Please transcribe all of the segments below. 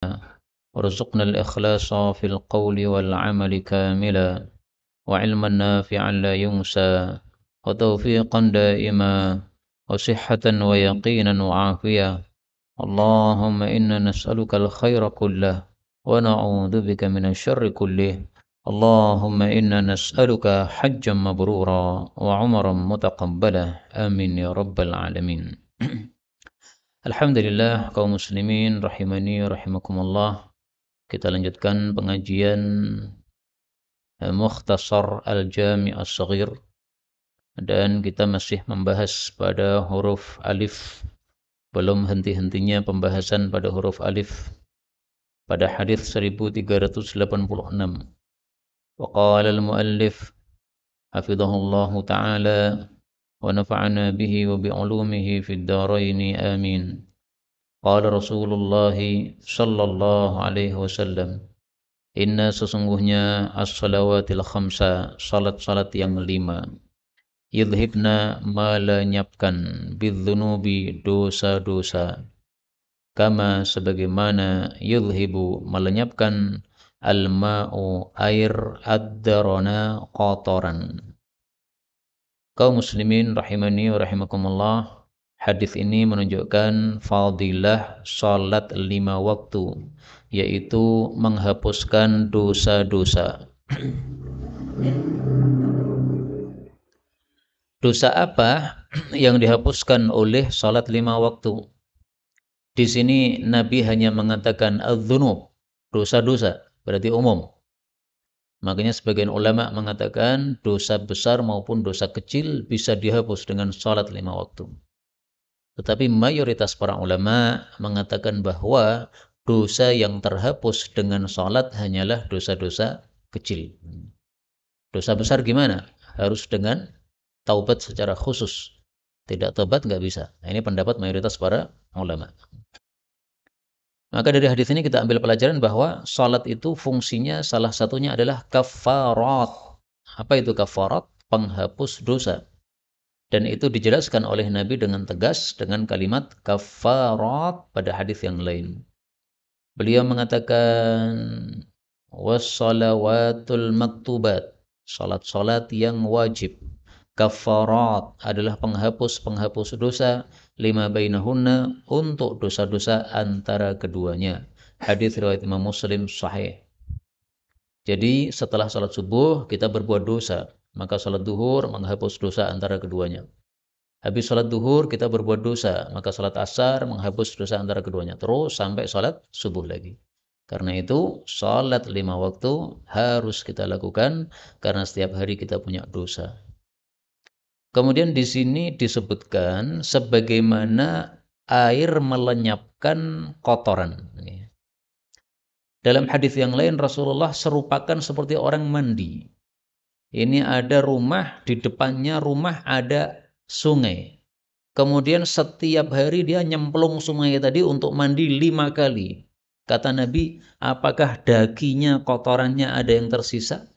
وارزقنا الإخلاص في القول والعمل كاملا وعلما نافعا لا ينسى وتوفيقا دائما وصحة ويقينا وعافية. اللهم إنا نسألك الخير كله ونعوذ بك من الشر كله. اللهم إنا نسألك حجا مبرورا وعمرا متقبلا آمين يا رب العالمين. Alhamdulillah kaum muslimin rahimani rahimakumullah. Kita lanjutkan pengajian Mukhtasar Al-Jami' As-Saghir, dan kita masih membahas pada huruf alif. Belum henti-hentinya pembahasan pada huruf alif pada hadis 1386. Wa qala al-muallif hafizahullahu ta'ala wa nafa'ana bihi wa bi'ulumihi fid dharain amin. Qala Rasulullah sallallahu alaihi wasallam, inna sesungguhnya as-salawatil khamsa, salat-salat yang 5, yudhibna melenyapkan bidzunubi dosa-dosa, kama sebagaimana yudhibu melenyapkan al-ma'u air ad-darana kotoran. Kaum muslimin rahimani wa rahimakumullah, hadis ini menunjukkan fadilah salat 5 waktu, yaitu menghapuskan dosa-dosa. Dosa apa yang dihapuskan oleh salat 5 waktu? Di sini Nabi hanya mengatakan adz-dzunub, dosa-dosa, berarti umum. Makanya sebagian ulama mengatakan dosa besar maupun dosa kecil bisa dihapus dengan salat 5 waktu. Tetapi mayoritas para ulama mengatakan bahwa dosa yang terhapus dengan salat hanyalah dosa-dosa kecil. Dosa besar gimana? Harus dengan taubat secara khusus. Tidak taubat nggak bisa. Nah, ini pendapat mayoritas para ulama. Maka dari hadis ini kita ambil pelajaran bahwa salat itu fungsinya salah satunya adalah kafarat. Apa itu kafarat? Penghapus dosa. Dan itu dijelaskan oleh Nabi dengan tegas dengan kalimat kafarat pada hadis yang lain. Beliau mengatakan wassalawatul maktubat, salat-salat yang wajib. Kafarat adalah penghapus-penghapus dosa, 5 bainahunna, untuk dosa-dosa antara keduanya. Hadis riwayat Imam Muslim sahih. Jadi setelah salat subuh kita berbuat dosa, maka salat duhur menghapus dosa antara keduanya. Habis salat duhur kita berbuat dosa, maka salat asar menghapus dosa antara keduanya. Terus sampai salat subuh lagi. Karena itu salat 5 waktu harus kita lakukan karena setiap hari kita punya dosa. Kemudian di sini disebutkan sebagaimana air melenyapkan kotoran. Dalam hadis yang lain Rasulullah serupakan seperti orang mandi. Ini ada rumah, di depannya rumah ada sungai. Kemudian setiap hari dia nyemplung sungai tadi untuk mandi 5 kali. Kata Nabi, apakah daginya, kotorannya ada yang tersisa?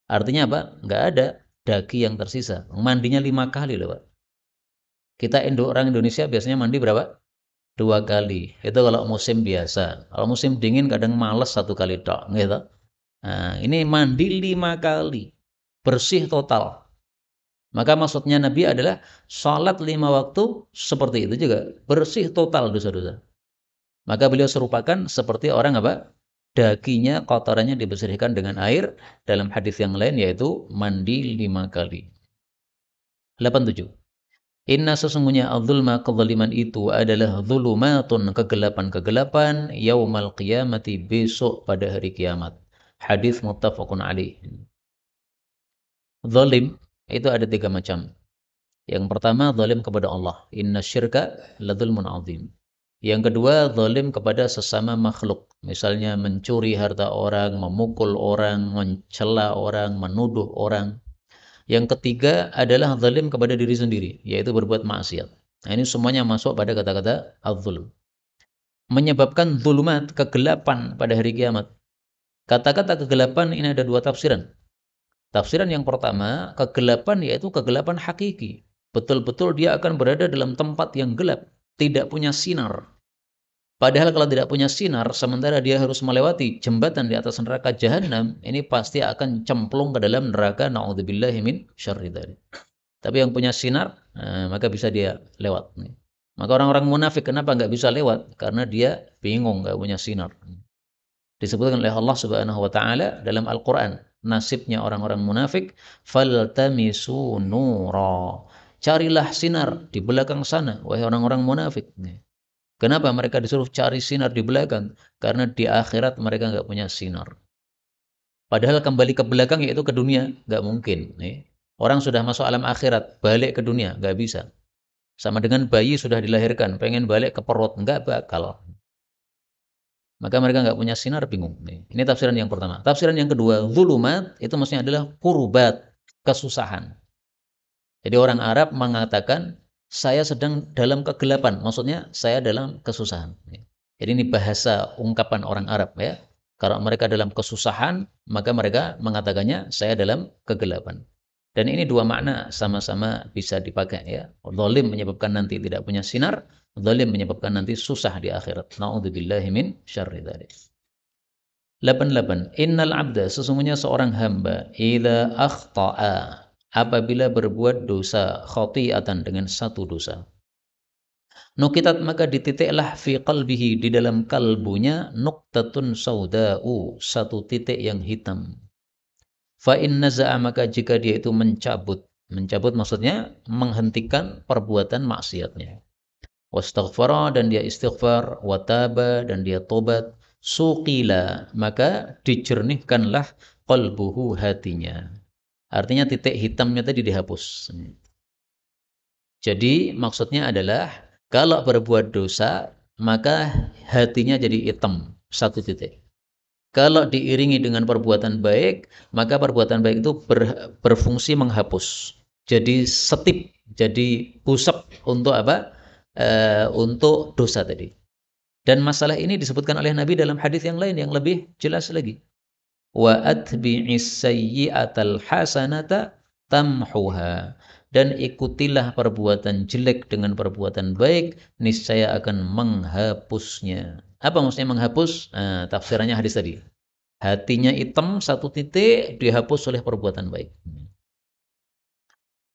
Artinya apa? Enggak ada daki yang tersisa. Mandinya 5 kali loh, Pak. Kita orang Indonesia biasanya mandi berapa? 2 kali. Itu kalau musim biasa. Kalau musim dingin kadang males 1 kali tok, gitu. Nah, ini mandi 5 kali. Bersih total. Maka maksudnya Nabi adalah salat 5 waktu seperti itu juga. Bersih total dosa-dosa. Maka beliau serupakan seperti orang apa? Daginya, kotorannya dibersihkan dengan air. Dalam hadis yang lain yaitu mandi 5 kali. 87. Inna sesungguhnya adzulma, kezaliman itu adalah zulumatun, kegelapan-kegelapan, yaumal qiyamati, besok pada hari kiamat. Hadis muttafaqun alaih. Zalim itu ada 3 macam. Yang pertama zalim kepada Allah. Inna syirka ladzulmun azim. Yang kedua zalim kepada sesama makhluk. Misalnya mencuri harta orang, memukul orang, mencela orang, menuduh orang. Yang ketiga adalah zalim kepada diri sendiri, yaitu berbuat maksiat. Nah, ini semuanya masuk pada kata-kata az-zulm. Menyebabkan zulumat, kegelapan pada hari kiamat. Kata-kata kegelapan ini ada 2 tafsiran. Tafsiran yang pertama, kegelapan yaitu kegelapan hakiki. Betul-betul dia akan berada dalam tempat yang gelap, tidak punya sinar. Padahal kalau tidak punya sinar, sementara dia harus melewati jembatan di atas neraka jahanam, ini pasti akan cemplung ke dalam neraka. Na'udzubillahi min syarri dzalik. Tapi yang punya sinar, maka bisa dia lewat. Maka orang-orang munafik kenapa nggak bisa lewat? Karena dia bingung, nggak punya sinar. Disebutkan oleh Allah Subhanahu wa taala dalam Al-Qur'an, nasibnya orang-orang munafik, faltamisu nura. Carilah sinar di belakang sana, wahai orang-orang munafik. Kenapa mereka disuruh cari sinar di belakang? Karena di akhirat mereka nggak punya sinar. Padahal kembali ke belakang yaitu ke dunia, nggak mungkin. Orang sudah masuk alam akhirat, balik ke dunia, nggak bisa. Sama dengan bayi sudah dilahirkan, pengen balik ke perut, nggak bakal. Maka mereka nggak punya sinar, bingung. Ini tafsiran yang pertama. Tafsiran yang kedua, zulumat itu maksudnya adalah kurubat, kesusahan. Jadi orang Arab mengatakan, saya sedang dalam kegelapan. Maksudnya, saya dalam kesusahan. Jadi ini bahasa ungkapan orang Arab ya. Kalau mereka dalam kesusahan, maka mereka mengatakannya, saya dalam kegelapan. Dan ini dua makna sama-sama bisa dipakai ya. Zalim menyebabkan nanti tidak punya sinar, zalim menyebabkan nanti susah di akhirat. Na'udzubillahi min syarri dzalik. 88. Innal abda, sesungguhnya seorang hamba, idza akhta'a, apabila berbuat dosa, khati'atan, dengan satu dosa. Nukitat, maka dititiklah fi qalbihi, di dalam kalbunya, nuktatun sauda'u, satu titik yang hitam. Fa in naza'a, maka jika dia itu mencabut maksudnya menghentikan perbuatan maksiatnya. Wastaghfara, dan dia istighfar, wataba, dan dia tobat, suqila, maka dijernihkanlah qalbuhu, hatinya. Artinya titik hitamnya tadi dihapus. Jadi maksudnya adalah kalau berbuat dosa maka hatinya jadi hitam, satu titik. Kalau diiringi dengan perbuatan baik, maka perbuatan baik itu berfungsi menghapus. Jadi setip, jadi pusat untuk apa? Untuk dosa tadi. Dan masalah ini disebutkan oleh Nabi dalam hadis yang lain yang lebih jelas lagi. Wa atbi'is sayyi'atal hasanata tamhuha. Dan ikutilah perbuatan jelek dengan perbuatan baik, niscaya akan menghapusnya. Apa maksudnya menghapus? Tafsirannya hadis tadi. Hatinya hitam, satu titik, dihapus oleh perbuatan baik.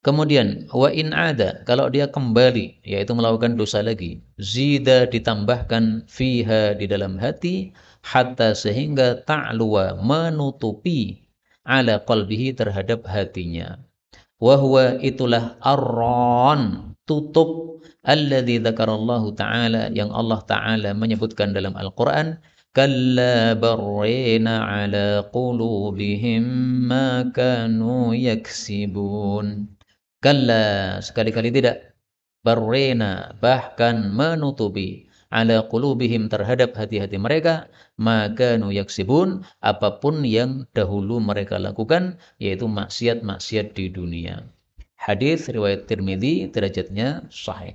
Kemudian, wa in ada, kalau dia kembali, yaitu melakukan dosa lagi, zida, ditambahkan, fiha, di dalam hati, hatta, sehingga ta'luwa, menutupi, ala qalbihi, terhadap hatinya. Wahwa, itulah arran, tutup, alladzi dzakarallahu ta'ala, yang Allah ta'ala menyebutkan dalam Al-Quran, kalla barrina ala qulubihim ma kanu yaksibun. Kalla, sekali-kali tidak. Barrina, bahkan menutupi, ala qulubihim, terhadap hati-hati mereka, maka nu yaksibun, apapun yang dahulu mereka lakukan, yaitu maksiat-maksiat di dunia. Hadis riwayat Tirmidzi, derajatnya sahih.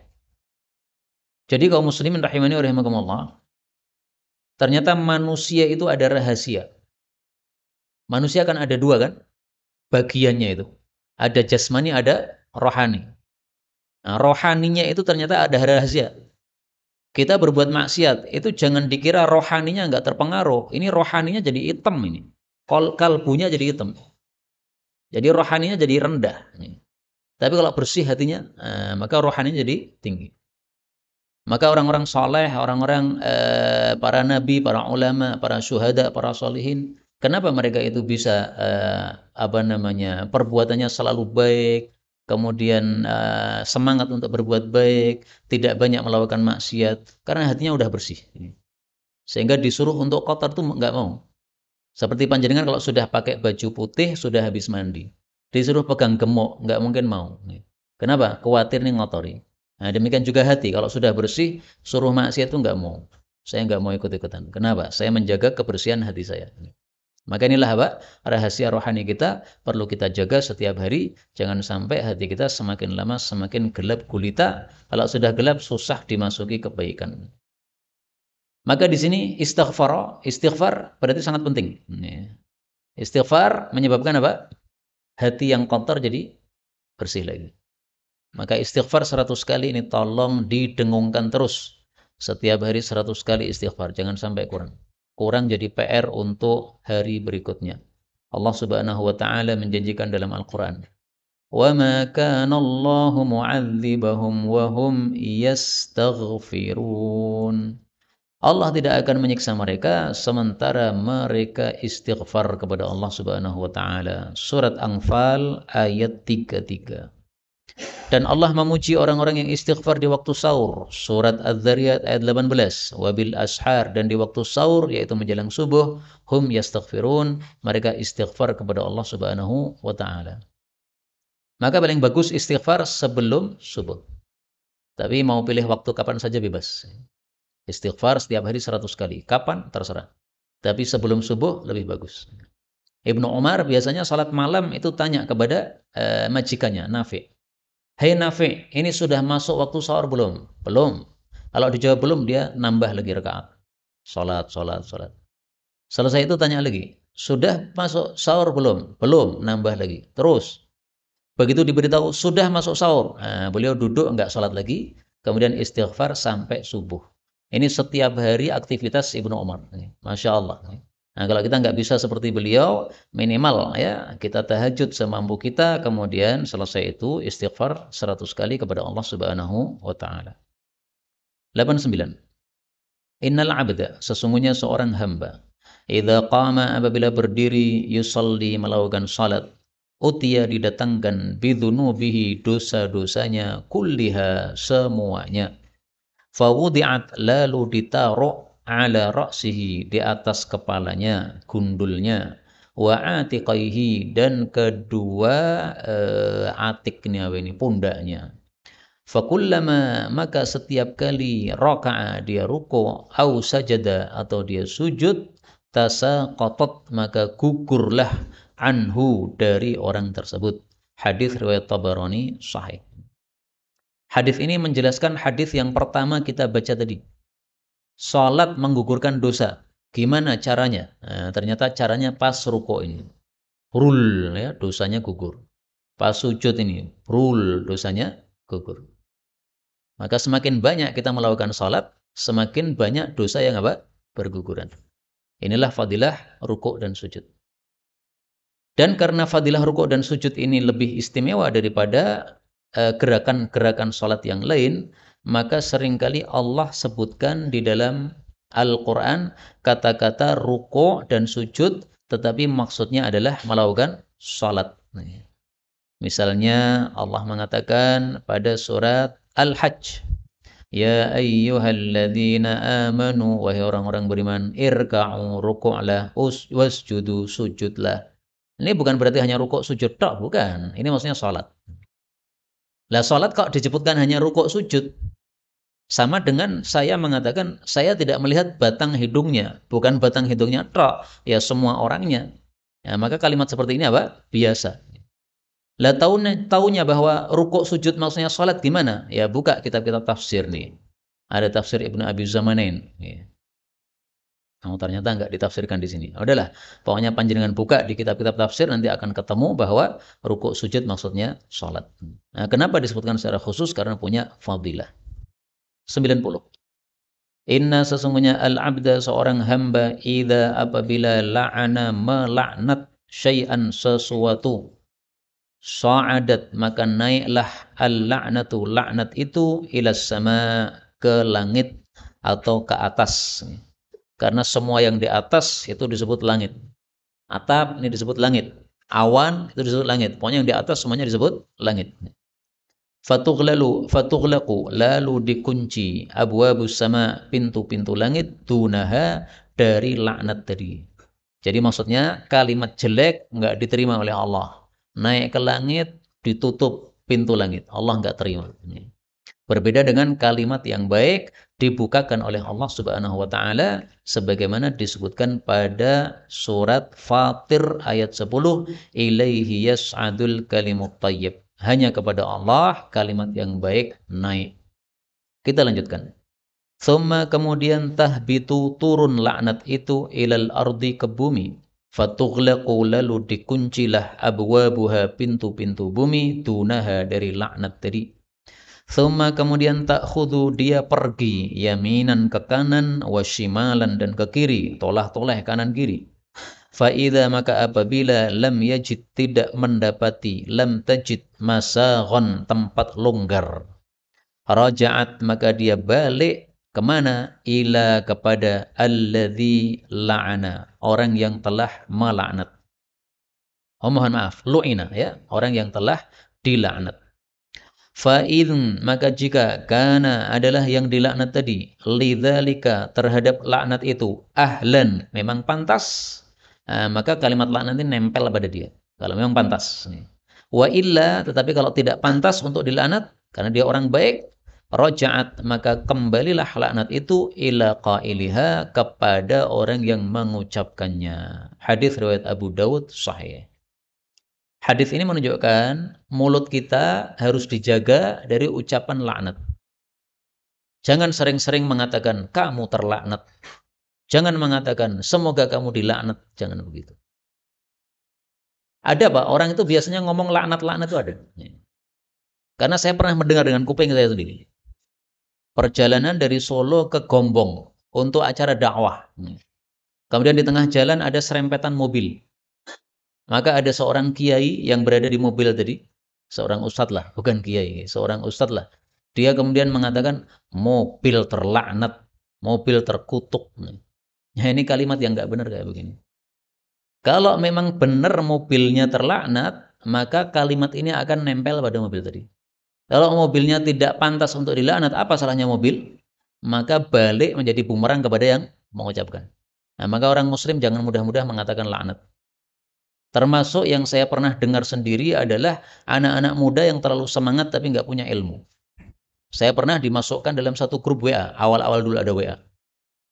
Jadi kaum muslimin rahimani wa rahimakumullah, ternyata manusia itu ada rahasia. Manusia kan ada dua kan bagiannya itu. Ada jasmani, ada rohani. Nah, rohaninya itu ternyata ada rahasia. Kita berbuat maksiat, itu jangan dikira rohaninya nggak terpengaruh. Ini rohaninya jadi hitam ini. Kalbunya jadi hitam. Jadi rohaninya jadi rendah. Tapi kalau bersih hatinya, maka rohaninya jadi tinggi. Maka orang-orang soleh, orang-orang para nabi, para ulama, para syuhada, para solihin, kenapa mereka itu bisa perbuatannya selalu baik, kemudian semangat untuk berbuat baik, tidak banyak melakukan maksiat, karena hatinya udah bersih. Sehingga disuruh untuk kotor tuh nggak mau. Seperti panjenengan kalau sudah pakai baju putih, sudah habis mandi, disuruh pegang gemuk, nggak mungkin mau. Kenapa? Khawatir nih ngotori. Nah, demikian juga hati, kalau sudah bersih, suruh maksiat itu nggak mau. Saya nggak mau ikut-ikutan. Kenapa? Saya menjaga kebersihan hati saya. Maka inilah apa? Rahasia rohani kita perlu kita jaga setiap hari. Jangan sampai hati kita semakin lama semakin gelap gulita. Kalau sudah gelap, susah dimasuki kebaikan. Maka di sini istighfar berarti sangat penting. Istighfar menyebabkan apa? Hati yang kotor jadi bersih lagi. Maka istighfar 100 kali ini tolong didengungkan terus. Setiap hari 100 kali istighfar, jangan sampai kurang. Kurang jadi PR untuk hari berikutnya. Allah Subhanahu wa taala menjanjikan dalam Al-Qur'an, وَمَا كَانَ اللَّهُ مُعَذِّبَهُمْ وَهُمْ يَسْتَغْفِرُونَ. Allah tidak akan menyiksa mereka sementara mereka istighfar kepada Allah Subhanahu wa taala. Surat Anfal ayat 33. Dan Allah memuji orang-orang yang istighfar di waktu sahur. Surat Az-Zariyat ayat 18. Wabil ashar, dan di waktu sahur yaitu menjelang subuh, hum yastaghfirun, mereka istighfar kepada Allah Subhanahu wa taala. Maka paling bagus istighfar sebelum subuh. Tapi mau pilih waktu kapan saja bebas. Istighfar setiap hari 100 kali. Kapan? Terserah. Tapi sebelum subuh lebih bagus. Ibnu Umar biasanya salat malam itu tanya kepada majikannya, Nafi'. Hei Nafi', ini sudah masuk waktu sahur belum? Belum. Kalau dijawab belum, dia nambah lagi rakaat. Salat. Selesai itu tanya lagi. Sudah masuk sahur belum? Belum. Nambah lagi. Terus. Begitu diberitahu sudah masuk sahur, beliau duduk enggak sholat lagi, kemudian istighfar sampai subuh. Ini setiap hari aktivitas Ibnu Umar. Masya Allah. Nah, kalau kita nggak bisa seperti beliau, minimal ya kita tahajud semampu kita, kemudian selesai itu istighfar 100 kali kepada Allah Subhanahu wa taala. 89. Innal 'abda, sesungguhnya seorang hamba, idza qama, apabila berdiri, yusalli, melakukan salat, utiya, didatangkan, bidzunubihi, dosa-dosanya, kulliha, semuanya. Fawudi'at, lalu ditaruh, ala ra'sihi, di atas kepalanya, gundulnya, wa atiqaihi, dan kedua atiknya, ini pundaknya. Fakullama, maka setiap kali raka'a, dia ruku', au sajada, atau dia sujud, tasaqatat, maka gugurlah, anhu, dari orang tersebut. Hadis riwayat Tabarani sahih. Hadis ini menjelaskan hadis yang pertama kita baca tadi. Salat menggugurkan dosa. Gimana caranya? Nah, ternyata caranya pas ruku' ini. Rul, ya, dosanya gugur. Pas sujud ini, rul, dosanya gugur. Maka semakin banyak kita melakukan salat, semakin banyak dosa yang apa? Berguguran. Inilah fadilah ruku' dan sujud. Dan karena fadilah ruku' dan sujud ini lebih istimewa daripada gerakan-gerakan salat yang lain, maka seringkali Allah sebutkan di dalam Al-Quran kata-kata ruku' dan sujud, tetapi maksudnya adalah melakukan salat. Misalnya Allah mengatakan pada surat Al-Hajj, ya ayyuhalladzina amanu, wahai orang-orang beriman, irka'u, ruku'lah, wasjudu, sujudlah. Ini bukan berarti hanya rukuk sujud tok, bukan. Ini maksudnya salat. Lah salat kok disebutkan hanya rukuk sujud? Sama dengan saya mengatakan saya tidak melihat batang hidungnya, bukan batang hidungnya tok, ya semua orangnya. Ya, maka kalimat seperti ini apa? Biasa. Lah taunya bahwa rukuk sujud maksudnya salat gimana? Ya buka kitab-kitab tafsir nih. Ada tafsir Ibnu Abi Zamanain. Ya. Ternyata enggak ditafsirkan di sini. Udahlah, pokoknya panjenengan buka di kitab-kitab tafsir nanti akan ketemu bahwa rukuk sujud maksudnya salat. Nah, kenapa disebutkan secara khusus? Karena punya fadilah. 90. Inna, sesungguhnya al-abda, seorang hamba, idza, apabila la'ana, melaknat, syai'an, sesuatu, sa'adat, maka naiklah al-la'natu, laknat itu, ilas sama, ke langit atau ke atas. Karena semua yang di atas itu disebut langit. Atap ini disebut langit. Awan itu disebut langit. Pokoknya yang di atas semuanya disebut langit. Fatughlaqu, lalu dikunci, abwabus sama, pintu-pintu langit, dunaha, dari laknat tadi. Jadi maksudnya kalimat jelek enggak diterima oleh Allah. Naik ke langit, ditutup pintu langit. Allah enggak terima. Berbeda dengan kalimat yang baik dibukakan oleh Allah Subhanahu wa taala sebagaimana disebutkan pada surat Fatir ayat 10, ilaihi yas'adul kalimut thayyib. Hanya kepada Allah kalimat yang baik naik. Kita lanjutkan. Tsumma, kemudian tahbitu, turun laknat itu, ilal ardi, ke bumi. Fatughlaqu, lalu dikuncilah, abwabuha, pintu-pintu bumi, dunaha, dari laknat tadi. Thumma kemudian ta'khudhu dia pergi yaminan ke kanan washimalan dan ke kiri, tolah-toleh kanan kiri. Fa'idha maka apabila lam yajid tidak mendapati, lam tajid masaghon tempat longgar. Raja'at maka dia balik kemana? Ila kepada alladhi la'ana, orang yang telah melaknat. Oh mohon maaf, lu'ina ya, orang yang telah dilaknat. Fa'idh maka jika kana adalah yang dilaknat tadi, lidzalika terhadap laknat itu, ahlan memang pantas, maka kalimat laknat ini nempel pada dia. Kalau memang pantas. Wa illa tetapi kalau tidak pantas untuk dilaknat karena dia orang baik, raja'at maka kembalilah laknat itu ila qailiha kepada orang yang mengucapkannya. Hadis riwayat Abu Dawud sahih. Hadis ini menunjukkan mulut kita harus dijaga dari ucapan laknat. Jangan sering-sering mengatakan kamu terlaknat. Jangan mengatakan semoga kamu dilaknat. Jangan begitu. Ada Pak, orang itu biasanya ngomong laknat-laknat itu ada. Karena saya pernah mendengar dengan kuping saya sendiri. Perjalanan dari Solo ke Gombong untuk acara dakwah. Kemudian di tengah jalan ada serempetan mobil. Maka ada seorang kiai yang berada di mobil tadi, seorang ustadz lah, bukan kiai, seorang ustadz lah. Dia kemudian mengatakan, mobil terlaknat, mobil terkutuk. Nah, ini kalimat yang nggak benar kayak begini. Kalau memang benar mobilnya terlaknat, maka kalimat ini akan nempel pada mobil tadi. Kalau mobilnya tidak pantas untuk dilaknat, apa salahnya mobil? Maka balik menjadi bumerang kepada yang mengucapkan. Nah, maka orang muslim jangan mudah-mudah mengatakan laknat. Termasuk yang saya pernah dengar sendiri adalah anak-anak muda yang terlalu semangat tapi nggak punya ilmu. Saya pernah dimasukkan dalam satu grup WA, awal-awal dulu ada WA.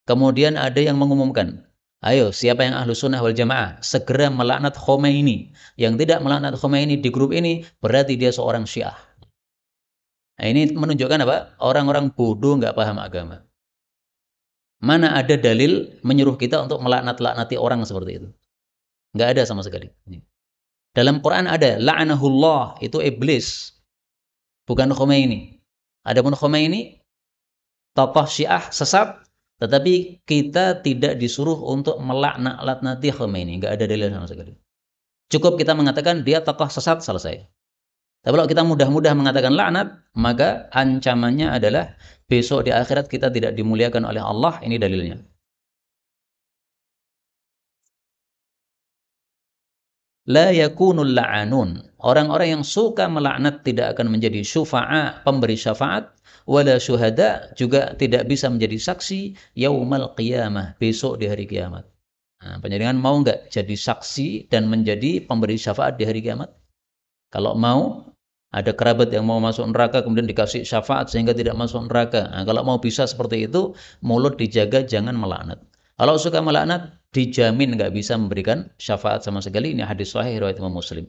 Kemudian ada yang mengumumkan, ayo siapa yang ahlu sunnah wal jamaah, segera melaknat Khomeini. Yang tidak melaknat Khomeini di grup ini, berarti dia seorang Syiah. Nah, ini menunjukkan apa? Orang-orang bodoh nggak paham agama. Mana ada dalil menyuruh kita untuk melaknat-laknati orang seperti itu? Nggak ada sama sekali. Dalam Quran ada la'anahullah, itu iblis, bukan Khomeini. Adapun Khomeini tokoh Syiah sesat, tetapi kita tidak disuruh untuk melaknat-laknati Khomeini, enggak ada dalil sama sekali. Cukup kita mengatakan dia tokoh sesat, selesai. Tapi kalau kita mudah-mudah mengatakan laknat, maka ancamannya adalah besok di akhirat kita tidak dimuliakan oleh Allah. Ini dalilnya. La yakunul la'anun. Orang-orang yang suka melaknat tidak akan menjadi syufa'a, pemberi syafaat, wala syuhada, juga tidak bisa menjadi saksi yaumal qiyamah, besok di hari kiamat. Nah, panjenengan mau enggak jadi saksi dan menjadi pemberi syafaat di hari kiamat? Kalau mau, ada kerabat yang mau masuk neraka kemudian dikasih syafaat sehingga tidak masuk neraka. Nah, kalau mau bisa seperti itu, mulut dijaga, jangan melaknat. Kalau suka melaknat, dijamin nggak bisa memberikan syafaat sama sekali. Ini hadis sahih riwayat Imam Muslim.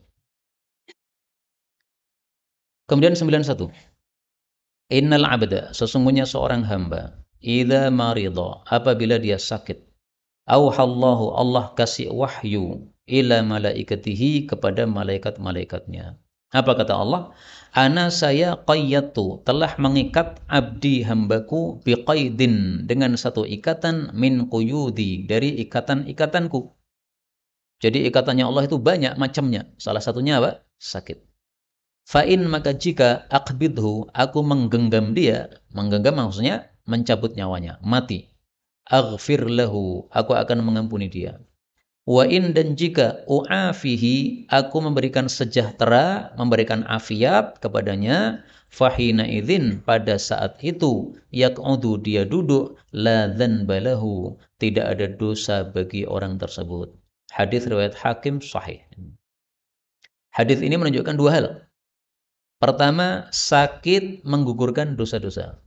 Kemudian 91. Innal abda, sesungguhnya seorang hamba, idza marida, apabila dia sakit, auhallahu, Allah kasih wahyu ila malaikatihi, kepada malaikat-malaikatnya. Apa kata Allah? Ana saya qayyatu, telah mengikat abdi hambaku biqaidin, dengan satu ikatan, min quyudi, dari ikatan-ikatanku. Jadi ikatannya Allah itu banyak macamnya. Salah satunya apa? Sakit. Fa'in maka jika akbidhu, aku menggenggam dia, menggenggam maksudnya mencabut nyawanya, mati. Aghfir lahu, aku akan mengampuni dia. Wa in, dan jika u'afihi, aku memberikan sejahtera, memberikan afiat kepadanya, fahina idzin, pada saat itu, yaq'udu, dia duduk, la dzanba lahu, tidak ada dosa bagi orang tersebut. Hadis riwayat Hakim sahih. Hadis ini menunjukkan dua hal. Pertama, sakit menggugurkan dosa-dosa.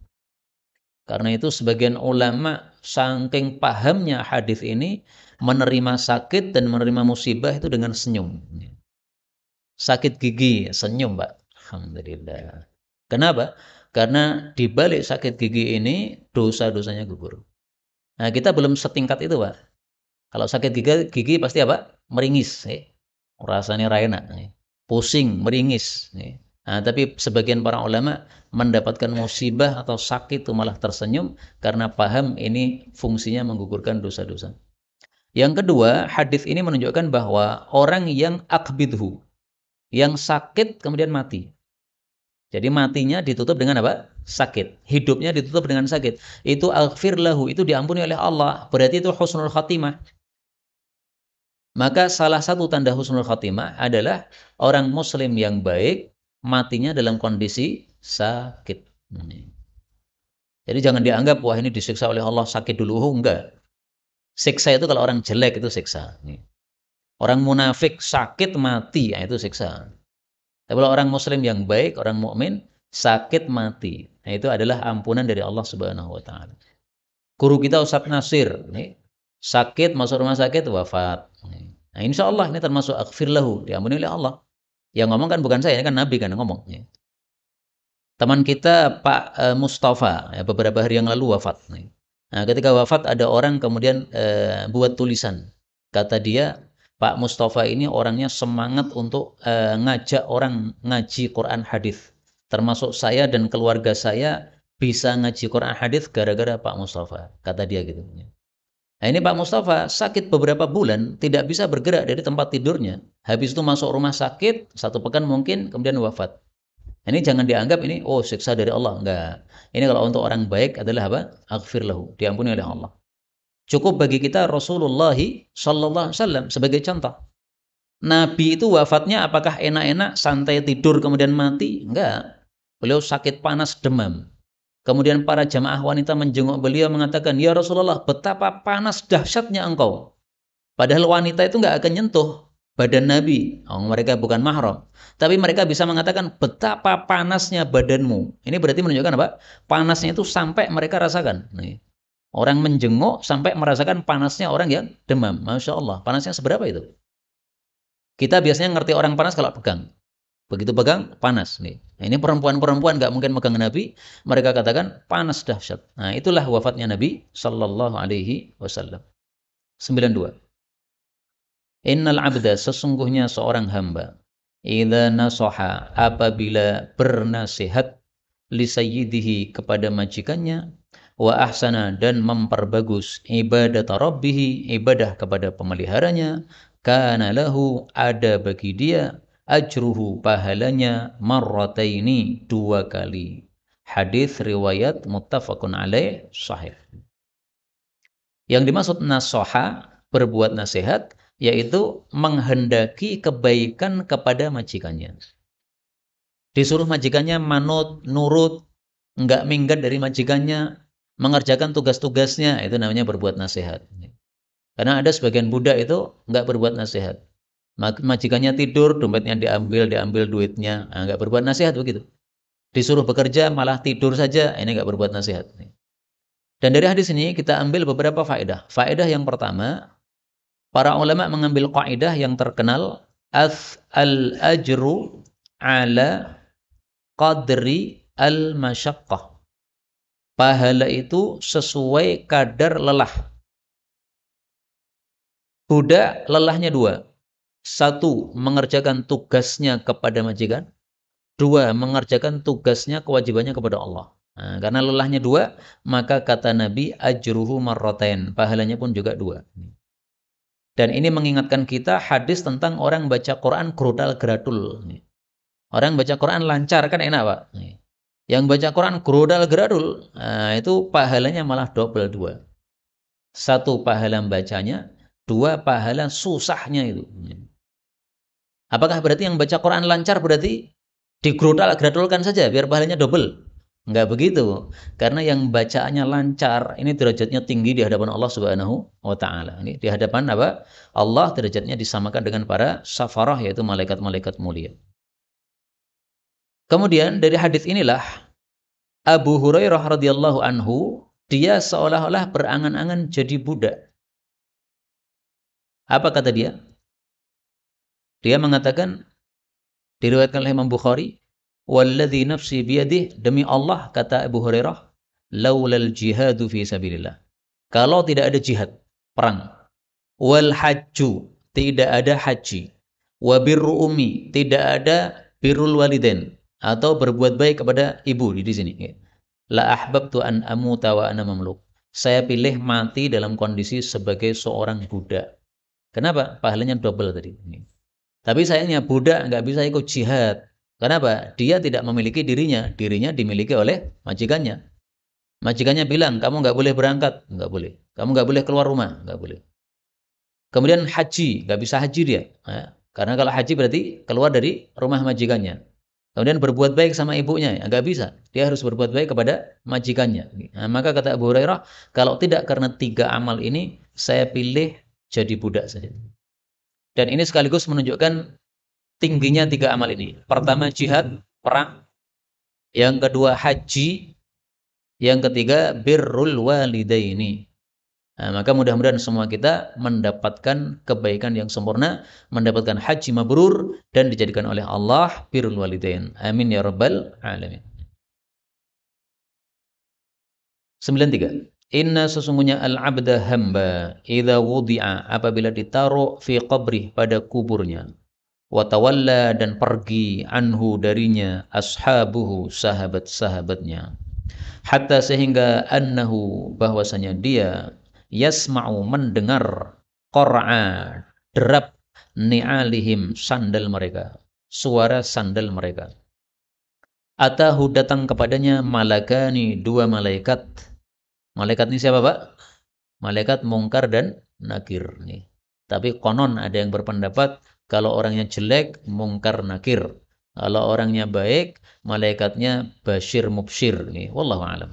Karena itu sebagian ulama saking pahamnya hadis ini, menerima sakit dan menerima musibah itu dengan senyum. Sakit gigi, senyum, Pak. Alhamdulillah. Kenapa? Karena di balik sakit gigi ini dosa-dosanya gugur. Nah, kita belum setingkat itu, Pak. Kalau sakit gigi pasti apa? Meringis, rasanya ra enak, pusing, meringis. Nah, tapi sebagian para ulama mendapatkan musibah atau sakit itu malah tersenyum karena paham ini fungsinya menggugurkan dosa-dosa. Yang kedua, hadis ini menunjukkan bahwa orang yang akbidhu, yang sakit kemudian mati. Jadi matinya ditutup dengan apa? Sakit. Hidupnya ditutup dengan sakit. Itu aghfir lahu, itu diampuni oleh Allah. Berarti itu husnul khatimah. Maka salah satu tanda husnul khatimah adalah orang muslim yang baik matinya dalam kondisi sakit. Jadi jangan dianggap wah ini disiksa oleh Allah sakit dulu. Oh, enggak. Siksa itu kalau orang jelek itu siksa. Orang munafik sakit mati, ya itu siksa. Tapi kalau orang muslim yang baik, orang mukmin sakit mati, nah itu adalah ampunan dari Allah Subhanahu wa taala. Guru kita Ustaz Nasir, nih, sakit masuk rumah sakit wafat. Nah, insya Allah ini termasuk aghfir lahu, diampuni oleh Allah. Yang ngomong kan bukan saya, ini kan Nabi kan yang ngomong. Teman kita Pak Mustafa, ya, beberapa hari yang lalu wafat. Nah, ketika wafat ada orang kemudian buat tulisan. Kata dia, Pak Mustafa ini orangnya semangat untuk ngajak orang ngaji Quran hadis. Termasuk saya dan keluarga saya bisa ngaji Quran hadis gara-gara Pak Mustafa. Kata dia gitu. Nah, ini Pak Mustafa sakit beberapa bulan, tidak bisa bergerak dari tempat tidurnya. Habis itu masuk rumah sakit, 1 pekan mungkin, kemudian wafat. Ini jangan dianggap ini, oh siksa dari Allah. Enggak. Ini kalau untuk orang baik adalah apa? Aghfir lahu, diampuni oleh Allah. Cukup bagi kita Rasulullah sallallahu alaihi wasallam sebagai contoh. Nabi itu wafatnya apakah enak-enak, santai tidur kemudian mati? Enggak. Beliau sakit panas demam. Kemudian para jamaah wanita menjenguk beliau mengatakan, ya Rasulullah, betapa panas dahsyatnya engkau. Padahal wanita itu enggak akan nyentuh badan Nabi. Oh, mereka bukan mahram. Tapi mereka bisa mengatakan betapa panasnya badanmu. Ini berarti menunjukkan apa? Panasnya itu sampai mereka rasakan. Nih. Orang menjenguk sampai merasakan panasnya orang yang demam. Masya Allah, panasnya seberapa itu? Kita biasanya ngerti orang panas kalau pegang. Begitu pegang, panas. Nih. Nah, ini perempuan-perempuan nggak mungkin megang Nabi. Mereka katakan panas dahsyat. Nah, itulah wafatnya Nabi Sallallahu Alaihi Wasallam. 92. Innal abda, sesungguhnya seorang hamba, idza nasoha, apabila bernasihat, li sayyidihi, kepada majikannya, wa ahsana, dan memperbagus ibadat rabbih, ibadah kepada pemeliharanya, kana lahu, ada bagi dia, ajruhu, pahalanya, marrataini, 2 kali. Hadis riwayat muttafaqun alaih, sahih. Yang dimaksud nasoha, berbuat nasihat, yaitu menghendaki kebaikan kepada majikannya. Disuruh majikannya manut, nurut, enggak minggat dari majikannya, mengerjakan tugas-tugasnya, itu namanya berbuat nasihat. Karena ada sebagian budak itu enggak berbuat nasihat. Majikannya tidur, dompetnya diambil duitnya, enggak berbuat nasihat begitu. Disuruh bekerja malah tidur saja, ini enggak berbuat nasihat. Dan dari hadis ini kita ambil beberapa faedah. Faedah yang pertama, para ulama mengambil kaidah yang terkenal, al-ajru ala qadri al-masyaqqah. Pahala itu sesuai kadar lelah. Budak lelahnya 2. 1, mengerjakan tugasnya kepada majikan. 2, mengerjakan tugasnya, kewajibannya kepada Allah. Nah, karena lelahnya 2, maka kata Nabi, ajruhu marratain, pahalanya pun juga 2. Dan ini mengingatkan kita hadis tentang orang baca Quran grudal gradul. Orang baca Quran lancar kan enak, Pak. Yang baca Quran grudal gradul, nah, itu pahalanya malah double 2. 1 pahala bacanya, 2 pahala susahnya itu. Apakah berarti yang baca Quran lancar berarti digrudal gradulkan saja biar pahalanya double? Enggak begitu. Karena yang bacaannya lancar, ini derajatnya tinggi di hadapan Allah Subhanahu wa taala. Ini di hadapan apa? Allah derajatnya disamakan dengan para safarah, yaitu malaikat-malaikat mulia. Kemudian dari hadis inilah Abu Hurairah radhiyallahu anhu, dia seolah-olah berangan-angan jadi budak. Apa kata dia? Dia mengatakan, diriwayatkan oleh Imam Bukhari, walladzi nafsi biyadih, demi Allah, kata Abu Hurairah, laulal jihadu fi sabilillah, kalau tidak ada jihad, perang, wal hajju, tidak ada haji, wa birru ummi, tidak ada birrul walidain, atau berbuat baik kepada ibu di sini. La ahbabtu an amuta wa ana mamluk. Saya pilih mati dalam kondisi sebagai seorang budak. Kenapa? Pahalanya double tadi. Tapi sayangnya budak nggak bisa ikut jihad. Kenapa? Dia tidak memiliki dirinya. Dirinya dimiliki oleh majikannya. Majikannya bilang, kamu nggak boleh berangkat. Nggak boleh. Kamu nggak boleh keluar rumah. Nggak boleh. Kemudian haji. Nggak bisa haji dia. Nah, karena kalau haji berarti keluar dari rumah majikannya. Kemudian berbuat baik sama ibunya, ya, nggak bisa. Dia harus berbuat baik kepada majikannya. Nah, maka kata Abu Hurairah, kalau tidak karena 3 amal ini, saya pilih jadi budak saja. Dan ini sekaligus menunjukkan tingginya 3 amal ini. Pertama jihad, perang. Yang kedua haji. Yang ketiga birrul walidaini. Nah, maka mudah-mudahan semua kita mendapatkan kebaikan yang sempurna, mendapatkan haji mabrur dan dijadikan oleh Allah birrul walidain. Amin ya rabbal alamin. 93. Inna sesungguhnya al-abda hamba idza wudi'a apabila ditaruh fi qabrih pada kuburnya wa tawalla dan pergi anhu darinya ashabuhu sahabat-sahabatnya hatta sehingga annahu bahwasanya dia yasma'u mendengar qara'a derap ni'alihim sandal mereka, suara sandal mereka. Atahu datang kepadanya malakani 2 malaikat. Malaikat ini siapa, Pak? Malaikat Mungkar dan Nakir nih. Tapi konon ada yang berpendapat kalau orangnya jelek Mungkar Nakir. Kalau orangnya baik malaikatnya Bashir Mubshir nih. Wallahu a'lam.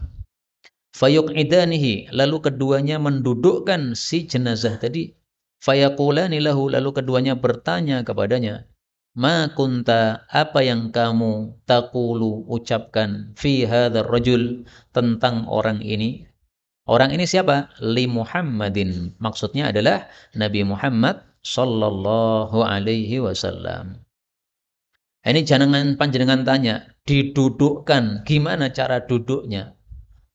Fayuqidanihi lalu keduanya mendudukkan si jenazah tadi. Fayaqulani lahu lalu keduanya bertanya kepadanya. Ma kunta apa yang kamu taqulu ucapkan fi hadzal rajul tentang orang ini? Orang ini siapa? Li Muhammadin. Maksudnya adalah Nabi Muhammad sallallahu alaihi wasallam. Ini jangan panjenengan tanya, didudukkan, gimana cara duduknya?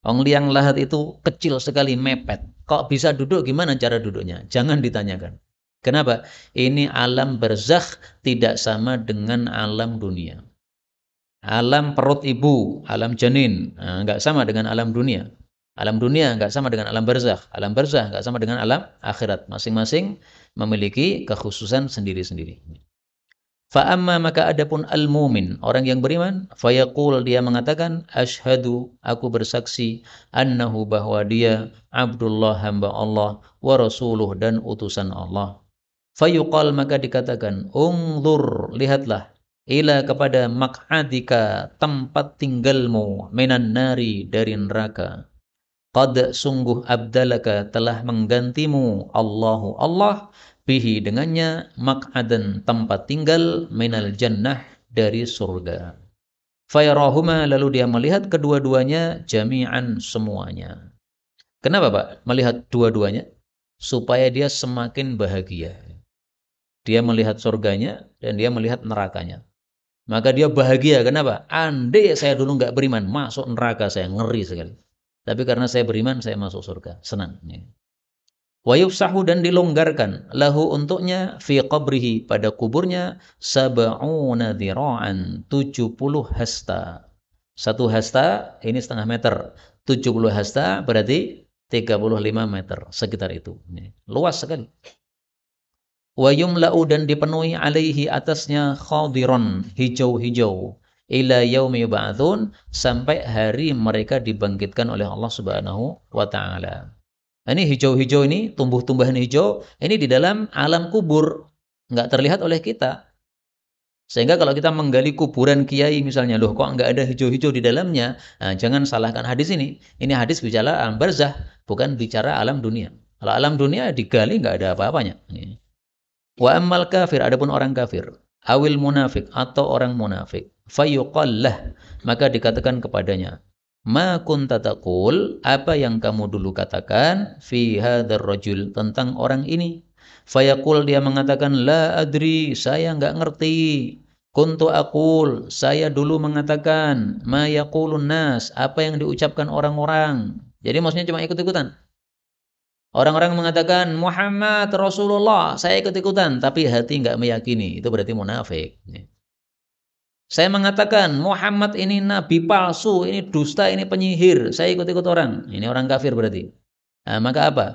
Ong liang lahat itu kecil sekali, mepet. Kok bisa duduk, gimana cara duduknya? Jangan ditanyakan. Kenapa? Ini alam barzakh tidak sama dengan alam dunia. Alam perut ibu, alam janin, enggak sama dengan alam dunia. Alam dunia enggak sama dengan alam barzakh. Alam barzakh enggak sama dengan alam akhirat. Masing-masing memiliki kekhususan sendiri-sendiri. Fa'amma maka adapun al-mumin, orang yang beriman, fayaqul dia mengatakan, asyhadu, aku bersaksi, annahu bahwa dia Abdullah hamba Allah, wa rasuluh dan utusan Allah. Fayuqal maka dikatakan, ungzur, lihatlah, ila kepada maq'adika, tempat tinggalmu, minan nari dari neraka. Qad sungguh abdalaka telah menggantimu Allahu Allah bihi dengannya maq'adan tempat tinggal minal jannah dari surga. Fayarahuma lalu dia melihat kedua-duanya jami'an semuanya. Kenapa Pak? Melihat dua-duanya supaya dia semakin bahagia. Dia melihat surganya dan dia melihat nerakanya. Maka dia bahagia. Kenapa? Andai saya dulu nggak beriman, masuk neraka saya ngeri sekali. Tapi karena saya beriman, saya masuk surga. Senang. Wa yufsahu dan dilonggarkan lahu untuknya fi qabrihi pada kuburnya sab'una dhira'an 70 hasta. 1 hasta ini setengah meter. 70 hasta berarti 35 meter sekitar itu. Luas sekali. Wa yumla'u dan dipenuhi alaihi atasnya khadiron hijau-hijau ila yaumi yub'atsun sampai hari mereka dibangkitkan oleh Allah Subhanahu wa taala. Ini hijau-hijau ini, tumbuh-tumbuhan hijau, ini di dalam alam kubur. Enggak terlihat oleh kita. Sehingga kalau kita menggali kuburan kiai misalnya, loh kok enggak ada hijau-hijau di dalamnya? Nah, jangan salahkan hadis ini. Ini hadis bicara alam barzah, bukan bicara alam dunia. Kalau alam dunia digali enggak ada apa-apanya. Wa ammal kafir, adapun orang kafir. Awil munafik, atau orang munafik. Fayuqallah, maka dikatakan kepadanya. Ma kunta taqul, apa yang kamu dulu katakan fi hadzal rajul tentang orang ini? Fayaqul dia mengatakan la adri, saya enggak ngerti. Kuntu aqul, saya dulu mengatakan ma yaqulun nas, apa yang diucapkan orang-orang. Jadi maksudnya cuma ikut-ikutan. Orang-orang mengatakan Muhammad Rasulullah, saya ikut-ikutan tapi hati enggak meyakini. Itu berarti munafik. Saya mengatakan Muhammad ini nabi palsu, ini dusta, ini penyihir. Saya ikut-ikut orang. Ini orang kafir berarti. Nah, maka apa?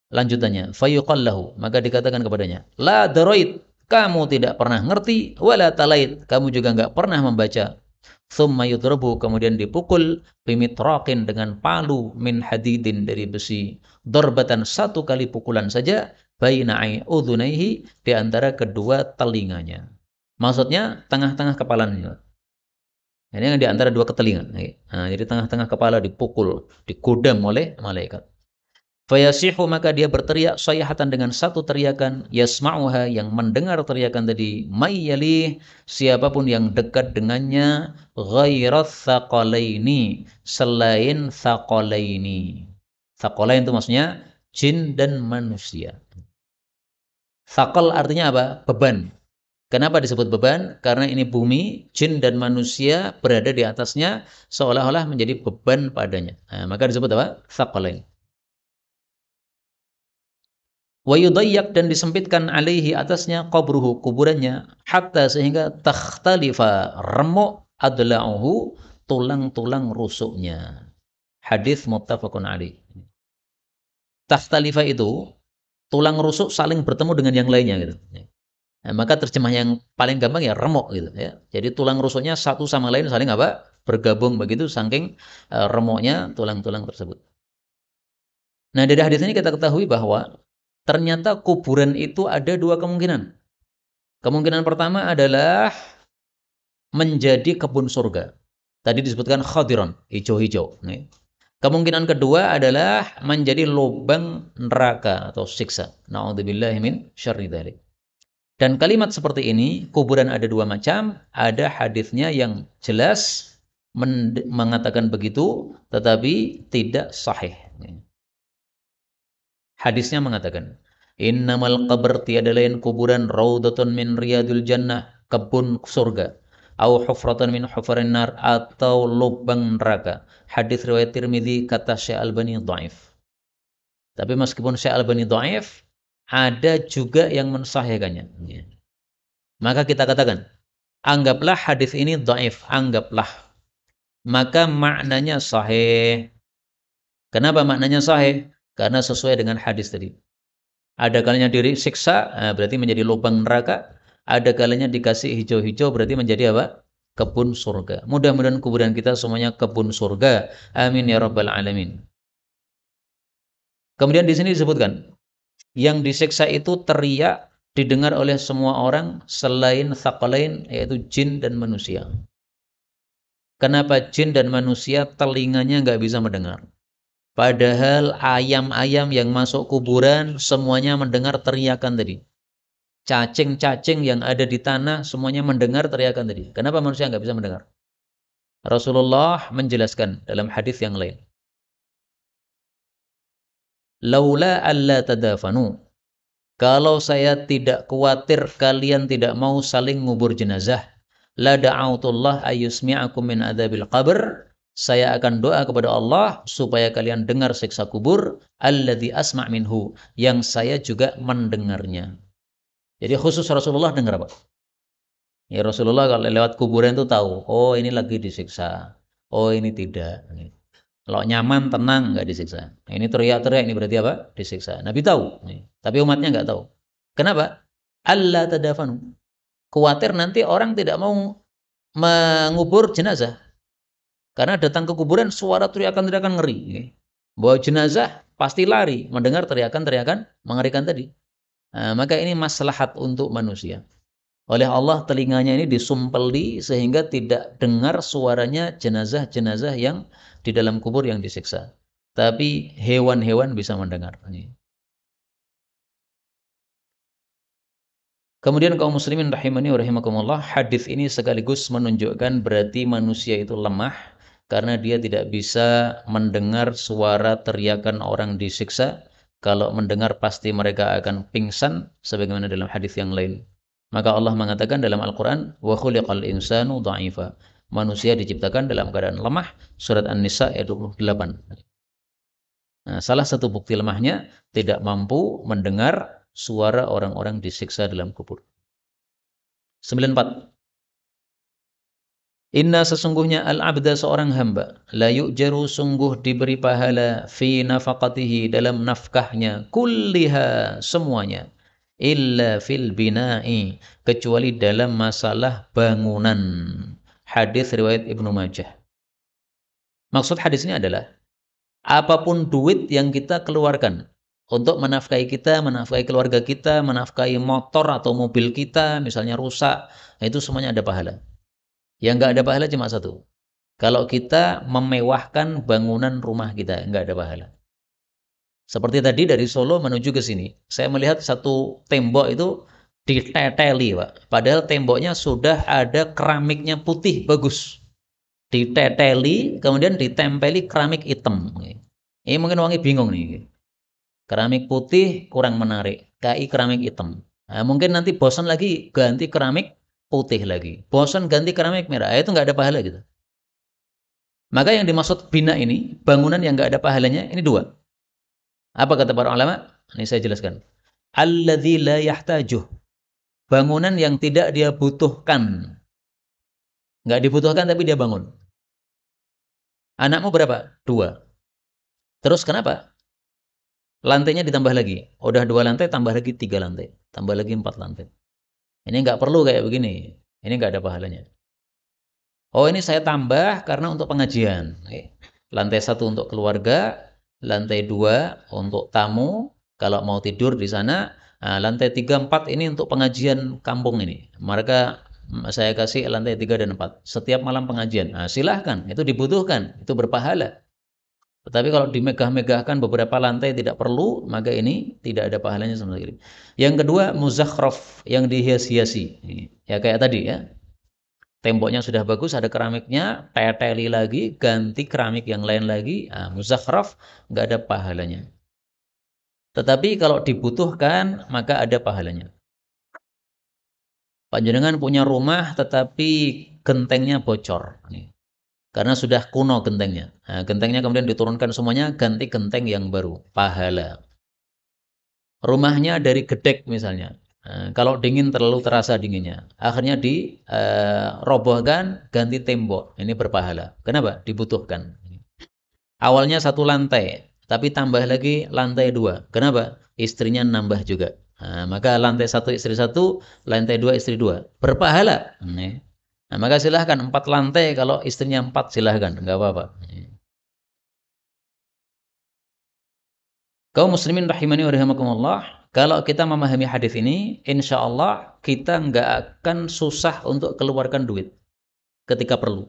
Lanjutannya, fayuqallahu, maka dikatakan kepadanya, la daroid, kamu tidak pernah ngerti, wala talait, kamu juga enggak pernah membaca. Thumma yudrabu, kemudian dipukul, bimitraqin, dengan palu, min hadidin, dari besi, darbatan, satu kali pukulan saja, baina udhunaihi, di antara kedua telinganya. Maksudnya tengah-tengah kepalanya. Ini yang di antara dua ketelinga. Nah, jadi tengah-tengah kepala dipukul, digodam oleh malaikat. Fayasihu, maka dia berteriak sayhatan, dengan satu teriakan, yasma'uha, yang mendengar teriakan tadi, mayyalih, siapapun yang dekat dengannya, ghairat thaqalaini, selain thaqalaini. Thaqalain itu maksudnya jin dan manusia. Thaqal artinya apa? Beban. Kenapa disebut beban? Karena ini bumi, jin dan manusia berada di atasnya, seolah-olah menjadi beban padanya. Nah, maka disebut apa? Thaqalain. Wa yudayyak, dan disempitkan, alaihi, atasnya, qabruhu, kuburannya, hatta, sehingga, takhtalifa, remuk, adla'uhu, tulang-tulang rusuknya. Hadis muttafaqun alaih. Takhtalifa itu tulang rusuk saling bertemu dengan yang lainnya gitu. Nah, maka terjemah yang paling gampang ya remuk gitu ya. Jadi tulang rusuknya satu sama lain saling apa? Bergabung begitu, saking remuknya tulang-tulang tersebut. Nah, dari hadis ini kita ketahui bahwa ternyata kuburan itu ada dua kemungkinan. Kemungkinan pertama adalah menjadi kebun surga. Tadi disebutkan khadiron, hijau-hijau. Kemungkinan kedua adalah menjadi lubang neraka atau siksa. Na'udzubillahi min syarri dzalik. Dan kalimat seperti ini, kuburan ada dua macam, ada hadisnya yang jelas mengatakan begitu, tetapi tidak sahih. Hadisnya mengatakan, innamal qabr, tiada lain kuburan, raudatun min riyadul jannah, kebun surga, au hufratan min hufarin nar, atau lubang neraka. Hadis riwayat Tirmidzi, kata Syekh Albani dhaif. Tapi meskipun Syekh Albani dhaif, ada juga yang mensahihkannya. Maka kita katakan, anggaplah hadis ini dhaif, anggaplah. Maka maknanya sahih. Kenapa maknanya sahih? Karena sesuai dengan hadis tadi. Ada kalanya disiksa, berarti menjadi lubang neraka. Ada kalanya dikasih hijau-hijau, berarti menjadi apa? Kebun surga. Mudah-mudahan kuburan kita semuanya kebun surga. Amin ya rabbal alamin. Kemudian di sini disebutkan, yang disiksa itu teriak, didengar oleh semua orang selain thaqalain, yaitu jin dan manusia. Kenapa jin dan manusia telinganya nggak bisa mendengar? Padahal ayam-ayam yang masuk kuburan semuanya mendengar teriakan tadi. Cacing-cacing yang ada di tanah semuanya mendengar teriakan tadi. Kenapa manusia nggak bisa mendengar? Rasulullah menjelaskan dalam hadis yang lain. Laula alla tadafanu. Kalau saya tidak khawatir kalian tidak mau saling ngubur jenazah, la da'autullah ayyusmi'akum min adzabil qabr. Saya akan doa kepada Allah supaya kalian dengar siksa kubur, alladzi asma' minhu, yang saya juga mendengarnya. Jadi khusus Rasulullah dengar apa? Ya, Rasulullah kalau lewat kuburan itu tahu, oh ini lagi disiksa, oh ini tidak. Kalau nyaman, tenang, nggak disiksa. Nah, ini teriak-teriak, ini berarti apa? Disiksa. Nabi tahu, tapi umatnya nggak tahu. Kenapa? Allah tadafanu. Khawatir nanti orang tidak mau mengubur jenazah. Karena datang ke kuburan suara teriakan-teriakan ngeri. Bawa jenazah pasti lari mendengar teriakan-teriakan mengerikan tadi. Nah, maka ini maslahat untuk manusia. Oleh Allah telinganya ini disumpeli sehingga tidak dengar suaranya jenazah-jenazah yang di dalam kubur yang disiksa. Tapi hewan-hewan bisa mendengar. Kemudian kaum muslimin rahimani wa rahimakumullah, hadis ini sekaligus menunjukkan berarti manusia itu lemah karena dia tidak bisa mendengar suara teriakan orang disiksa. Kalau mendengar pasti mereka akan pingsan sebagaimana dalam hadis yang lain. Maka Allah mengatakan dalam Al-Qur'an, wa khuliqal insanu dha'ifa. Manusia diciptakan dalam keadaan lemah, surat An-Nisa ayat 28. Nah, salah satu bukti lemahnya tidak mampu mendengar suara orang-orang disiksa dalam kubur. 94. Inna sesungguhnya al-abda seorang hamba la yu'jaru sungguh diberi pahala fi nafaqatihi dalam nafkahnya kulliha semuanya illa fil bina'i kecuali dalam masalah bangunan. Hadis riwayat Ibnu Majah. Maksud hadis ini adalah apapun duit yang kita keluarkan untuk menafkahi kita, menafkahi keluarga kita, menafkahi motor atau mobil kita misalnya rusak, itu semuanya ada pahala. Yang nggak ada pahala cuma satu. Kalau kita memewahkan bangunan rumah kita, nggak ada pahala. Seperti tadi dari Solo menuju ke sini, saya melihat satu tembok itu diteteli, Pak. Padahal temboknya sudah ada keramiknya putih, bagus. Diteteli, kemudian ditempeli keramik hitam. Ini mungkin orangnya bingung nih. Keramik putih kurang menarik, KI keramik hitam. Nah, mungkin nanti bosan lagi ganti keramik putih lagi. Bosan ganti keramik merah, itu nggak ada pahala gitu. Maka yang dimaksud bina ini, bangunan yang nggak ada pahalanya, ini dua. Apa kata para ulama? Ini saya jelaskan. Alladzi la yahtajuh. Bangunan yang tidak dia butuhkan. Nggak dibutuhkan tapi dia bangun. Anakmu berapa? 2. Terus kenapa? Lantainya ditambah lagi. Udah 2 lantai, tambah lagi 3 lantai. Tambah lagi 4 lantai. Ini nggak perlu kayak begini. Ini nggak ada pahalanya. Oh, ini saya tambah karena untuk pengajian. Lantai 1 untuk keluarga, lantai 2 untuk tamu, kalau mau tidur di sana. Nah, lantai 3, 4 ini untuk pengajian kampung ini. Maka saya kasih lantai 3 dan 4. Setiap malam pengajian. Nah, silahkan, itu dibutuhkan, itu berpahala. Tetapi kalau dimegah-megahkan beberapa lantai tidak perlu, maka ini tidak ada pahalanya sama sekali. Yang kedua, muzakhraf, yang dihias-hiasi. Ya kayak tadi ya. Temboknya sudah bagus, ada keramiknya, teteli lagi, ganti keramik yang lain lagi, muzakhraf, nggak ada pahalanya. Tetapi kalau dibutuhkan, maka ada pahalanya. Panjenengan punya rumah, tetapi gentengnya bocor. Karena sudah kuno gentengnya. Nah, gentengnya kemudian diturunkan semuanya, ganti genteng yang baru. Pahala. Rumahnya dari gedek misalnya. Nah, kalau dingin terlalu terasa dinginnya. Akhirnya dirobohkan, ganti tembok. Ini berpahala. Kenapa? Dibutuhkan. Awalnya 1 lantai, tapi tambah lagi lantai 2. Kenapa? Istrinya nambah juga. Nah, maka lantai 1 istri 1, lantai 2 istri 2. Berpahala. Nah, maka silahkan 4 lantai, kalau istrinya 4 silahkan, enggak apa-apa. Kaum muslimin rahimani wa rahimakumullah, kalau kita memahami hadis ini, insya Allah kita enggak akan susah untuk keluarkan duit ketika perlu.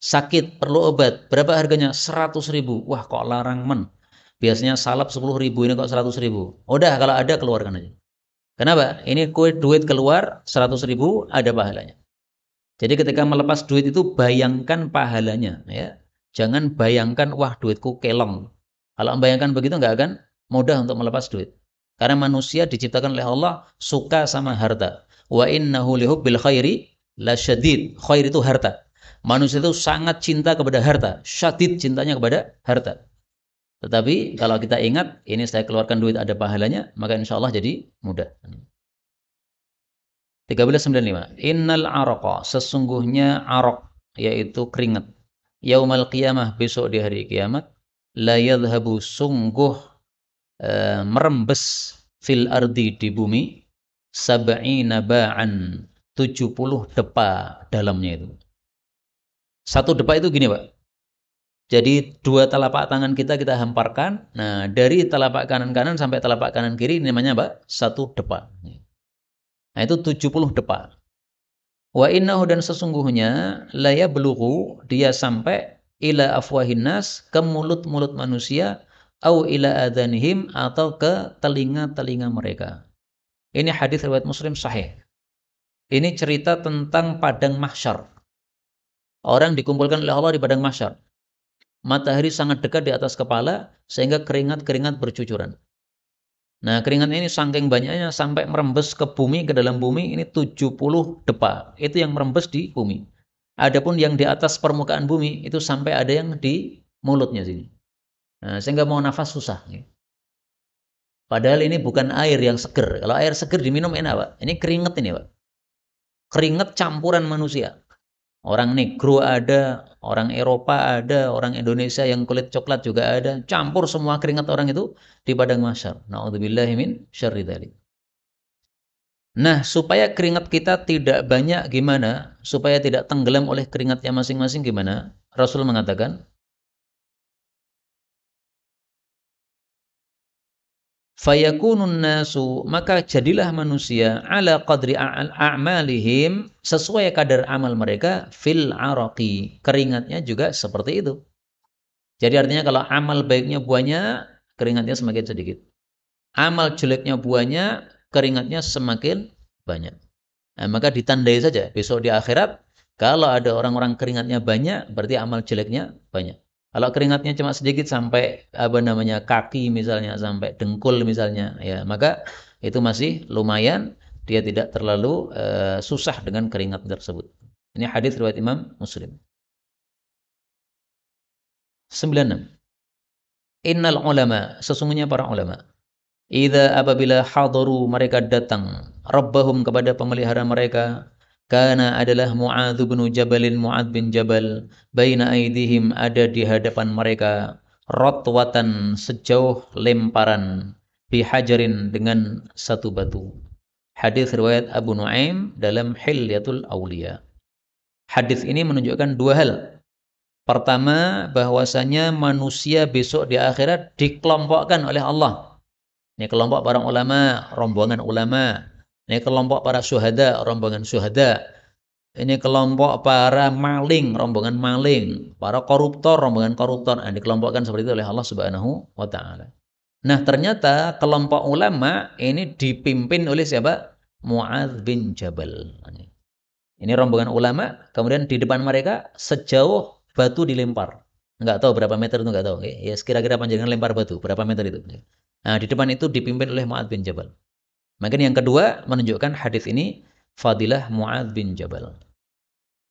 Sakit, perlu obat, berapa harganya? 100.000. Wah, kok larang men. Biasanya salep 10.000, ini kok 100.000. Udah, kalau ada keluarkan aja. Kenapa? Ini duit keluar 100.000, ada pahalanya. Jadi ketika melepas duit itu bayangkan pahalanya, ya. Jangan bayangkan wah duitku kelong. Kalau membayangkan begitu nggak akan mudah untuk melepas duit. Karena manusia diciptakan oleh Allah suka sama harta. Wa innahu lihubbil khairi lasyadid. Khair itu harta. Manusia itu sangat cinta kepada harta, syadid cintanya kepada harta. Tetapi kalau kita ingat ini saya keluarkan duit ada pahalanya, maka insya Allah jadi mudah. 1395. Innal araqa, sesungguhnya araq, yaitu keringat. Yaumal qiyamah, besok di hari kiamat. La yadhabu, sungguh merembes fil ardi, di bumi. Sab'ina ba'an, 70 depa dalamnya itu. 1 depa itu gini Pak. Jadi 2 telapak tangan kita hamparkan. Nah, dari telapak kanan sampai telapak kanan kiri namanya Pak 1 depa. Nah, itu 70 depa. Wa innahu, dan sesungguhnya la yablughu, dia sampai ila afwahin nas, ke mulut-mulut manusia, au ila adhanihim, atau ke telinga-telinga mereka. Ini hadis riwayat Muslim sahih. Ini cerita tentang padang mahsyar. Orang dikumpulkan oleh Allah di padang mahsyar. Matahari sangat dekat di atas kepala sehingga keringat-keringat bercucuran. Nah, keringat ini saking banyaknya sampai merembes ke bumi, ke dalam bumi, ini 70 depa. Itu yang merembes di bumi. Adapun yang di atas permukaan bumi itu sampai ada yang di mulutnya sini. Nah, sehingga mau nafas susah. Padahal ini bukan air yang seger. Kalau air seger diminum enak, Pak. Ini keringat ini, Pak. Keringat campuran manusia. Orang negro ada, orang Eropa ada, orang Indonesia yang kulit coklat juga ada. Campur semua keringat orang itu di padang mahsyar. Na'udzubillahi min syarri dzalik. Nah, supaya keringat kita tidak banyak gimana? Supaya tidak tenggelam oleh keringatnya masing-masing gimana? Rasul mengatakan, fayakunun nasu, maka jadilah manusia ala qadri a'malihim, sesuai kadar amal mereka fil araqi. Keringatnya juga seperti itu. Jadi artinya kalau amal baiknya banyak, keringatnya semakin sedikit. Amal jeleknya banyak, keringatnya semakin banyak. Nah, maka ditandai saja besok di akhirat, kalau ada orang-orang keringatnya banyak, berarti amal jeleknya banyak. Kalau keringatnya cuma sedikit sampai kaki misalnya, sampai dengkul misalnya, ya maka itu masih lumayan, dia tidak terlalu susah dengan keringat tersebut. Ini hadis riwayat Imam Muslim. 96. Innal ulama, sesungguhnya para ulama, idza apabila hadaru, mereka datang, rabbahum, kepada pemelihara mereka, kana adalah Mu'adz bin Jabalin, Mu'adz bin Jabal, baina aidihim, ada di hadapan mereka, rotwatan, sejauh lemparan, bihajarin, dengan satu batu. Hadis riwayat Abu Nuaim dalam Hilyatul Auliya. Hadis ini menunjukkan dua hal. Pertama, bahwasanya manusia besok di akhirat dikelompokkan oleh Allah. Ini kelompok para ulama, rombongan ulama. Ini kelompok para syuhada, rombongan syuhada. Ini kelompok para maling, rombongan maling. Para koruptor, rombongan koruptor. Nah, dikelompokkan seperti itu oleh Allah Subhanahu wa taala. Nah, ternyata kelompok ulama ini dipimpin oleh siapa? Mu'adz bin Jabal. Ini rombongan ulama, kemudian di depan mereka sejauh batu dilempar. Enggak tahu berapa meter itu, enggak tahu. Ya, kira-kira panjangnya lempar batu, berapa meter itu. Nah, di depan itu dipimpin oleh Mu'adz bin Jabal. Maka yang kedua menunjukkan hadis ini fadilah Mu'adz bin Jabal.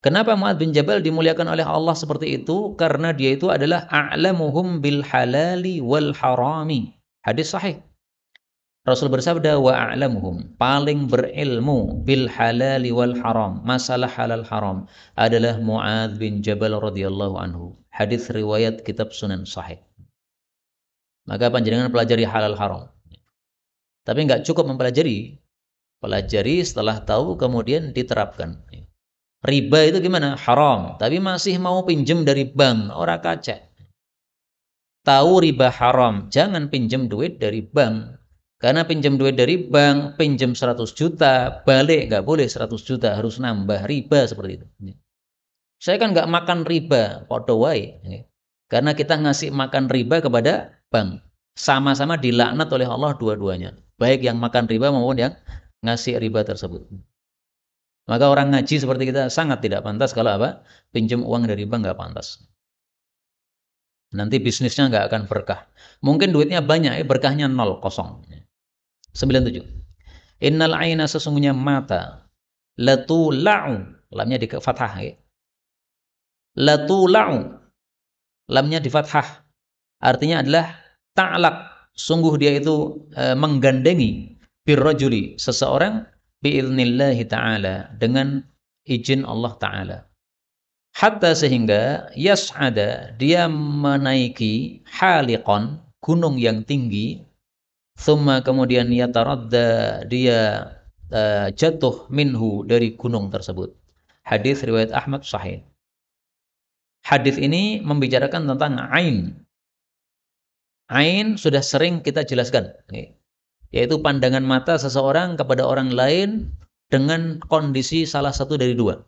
Kenapa Mu'adz bin Jabal dimuliakan oleh Allah seperti itu? Karena dia itu adalah a'lamuhum bil halali wal harami. Hadis sahih. Rasul bersabda, wa a'lamuhum, paling berilmu bil halali wal haram, masalah halal haram, adalah Mu'adz bin Jabal radhiyallahu anhu. Hadis riwayat kitab Sunan Sahih. Maka panjenengan pelajari halal haram. Tapi enggak cukup mempelajari. Pelajari, setelah tahu kemudian diterapkan. Riba itu gimana? Haram, tapi masih mau pinjem dari bank, ora kacek. Tahu riba haram, jangan pinjem duit dari bank. Karena pinjam duit dari bank, pinjam 100 juta, balik nggak boleh 100 juta, harus nambah riba seperti itu. Saya kan nggak makan riba, podo wae. Karena kita ngasih makan riba kepada bank. Sama-sama dilaknat oleh Allah dua-duanya. Baik yang makan riba maupun yang ngasih riba tersebut. Maka orang ngaji seperti kita sangat tidak pantas kalau apa? Pinjam uang dari bank nggak pantas. Nanti bisnisnya nggak akan berkah. Mungkin duitnya banyak, berkahnya nol, kosong. 97. Innal aina, sesungguhnya mata, latula'u, lamnya di fathah ya. Latula'u, lamnya di fathah. Artinya adalah ta'laq, sungguh dia itu menggandengi birrajuli, seseorang, biidznillahi ta'ala, dengan izin Allah Ta'ala. Hatta sehingga yas'ada, dia menaiki haliqan, gunung yang tinggi, thumma kemudian yataradda, dia jatuh minhu, dari gunung tersebut. Hadis riwayat Ahmad sahih. Hadis ini membicarakan tentang ain. Ain sudah sering kita jelaskan, yaitu pandangan mata seseorang kepada orang lain dengan kondisi salah satu dari dua.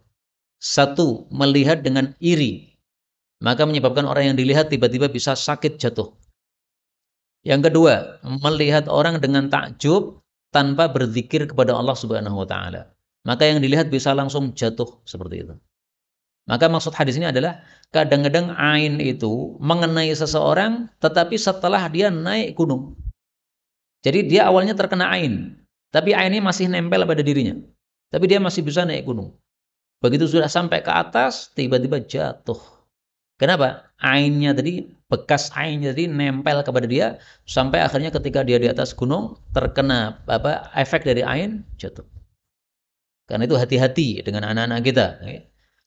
Satu, melihat dengan iri, maka menyebabkan orang yang dilihat tiba-tiba bisa sakit jatuh. Yang kedua, melihat orang dengan takjub tanpa berzikir kepada Allah Subhanahu wa taala. Maka yang dilihat bisa langsung jatuh seperti itu. Maka maksud hadis ini adalah kadang-kadang ain itu mengenai seseorang tetapi setelah dia naik gunung. Jadi dia awalnya terkena ain, tapi ain ini masih nempel pada dirinya. Tapi dia masih bisa naik gunung. Begitu sudah sampai ke atas, tiba-tiba jatuh. Kenapa? Ainnya tadi, bekas ainnya tadi nempel kepada dia sampai akhirnya ketika dia di atas gunung terkena efek dari ain, jatuh. Karena itu hati-hati dengan anak-anak kita.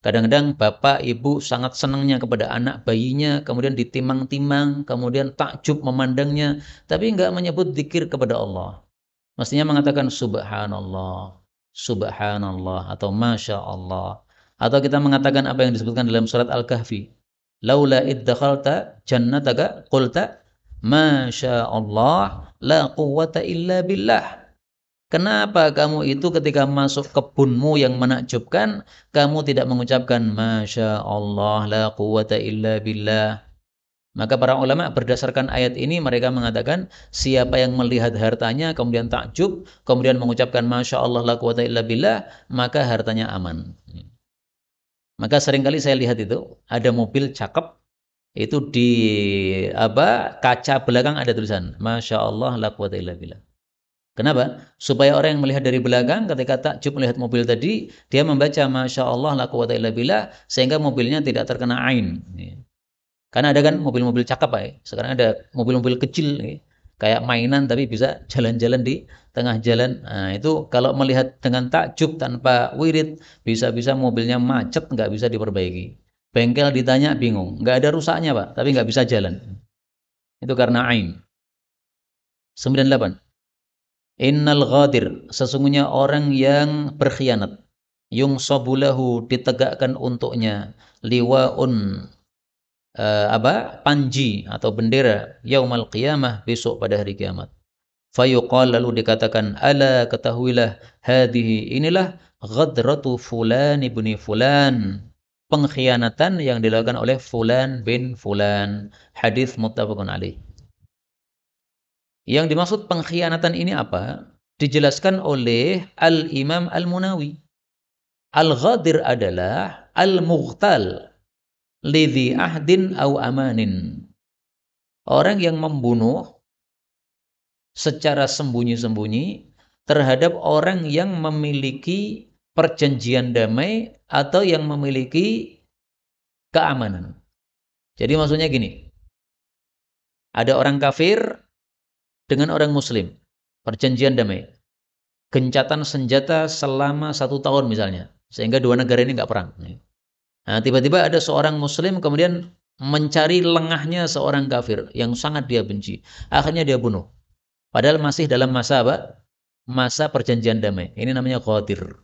Kadang-kadang bapak, ibu sangat senangnya kepada anak bayinya, kemudian ditimang-timang, kemudian takjub memandangnya, tapi enggak menyebut zikir kepada Allah. Mestinya mengatakan subhanallah, subhanallah, atau masya Allah. Atau kita mengatakan apa yang disebutkan dalam surat Al-Kahfi. Laula iddakhalta jannataka qulta masya Allah la quwwata illa billah. Kenapa kamu itu ketika masuk kebunmu yang menakjubkan, kamu tidak mengucapkan masya Allah la quwwata illa billah? Maka para ulama berdasarkan ayat ini mereka mengatakan siapa yang melihat hartanya kemudian takjub, kemudian mengucapkan masya Allah la quwwata illa billah, maka hartanya aman. Maka seringkali saya lihat itu ada mobil cakep, itu di kaca belakang ada tulisan masya Allah la quwwata illa billah. Kenapa? Supaya orang yang melihat dari belakang ketika takjub melihat mobil tadi, dia membaca masya Allah la quwwata illa billah sehingga mobilnya tidak terkena ain. Karena ada kan mobil-mobil cakep Pak. Sekarang ada mobil-mobil kecil kayak mainan tapi bisa jalan-jalan di tengah jalan. Nah, itu kalau melihat dengan takjub tanpa wirid, bisa-bisa mobilnya macet nggak bisa diperbaiki. Bengkel ditanya bingung, nggak ada rusaknya Pak, tapi nggak bisa jalan. Itu karena ain. 98. Innal ghadir, sesungguhnya orang yang berkhianat, yungsabulahu ditegakkan untuknya liwaun panji atau bendera yaumal qiyamah besok pada hari kiamat. Fayuqal lalu dikatakan ala ketahuilah hadhihi inilah ghadratu fulan ibni fulan, pengkhianatan yang dilakukan oleh fulan bin fulan. Hadis muttafaqun alaih. Yang dimaksud pengkhianatan ini apa? Dijelaskan oleh Al-Imam Al-Munawi. Al-Ghadir adalah al-mughtal lidhi ahdin au amanin. Orang yang membunuh secara sembunyi-sembunyi terhadap orang yang memiliki perjanjian damai atau yang memiliki keamanan. Jadi maksudnya gini, ada orang kafir dengan orang muslim, perjanjian damai, gencatan senjata selama 1 tahun misalnya, sehingga dua negara ini nggak perang. Nah, tiba-tiba ada seorang muslim kemudian mencari lengahnya seorang kafir yang sangat dia benci. Akhirnya dia bunuh. Padahal masih dalam masa apa? Masa perjanjian damai. Ini namanya ghadir.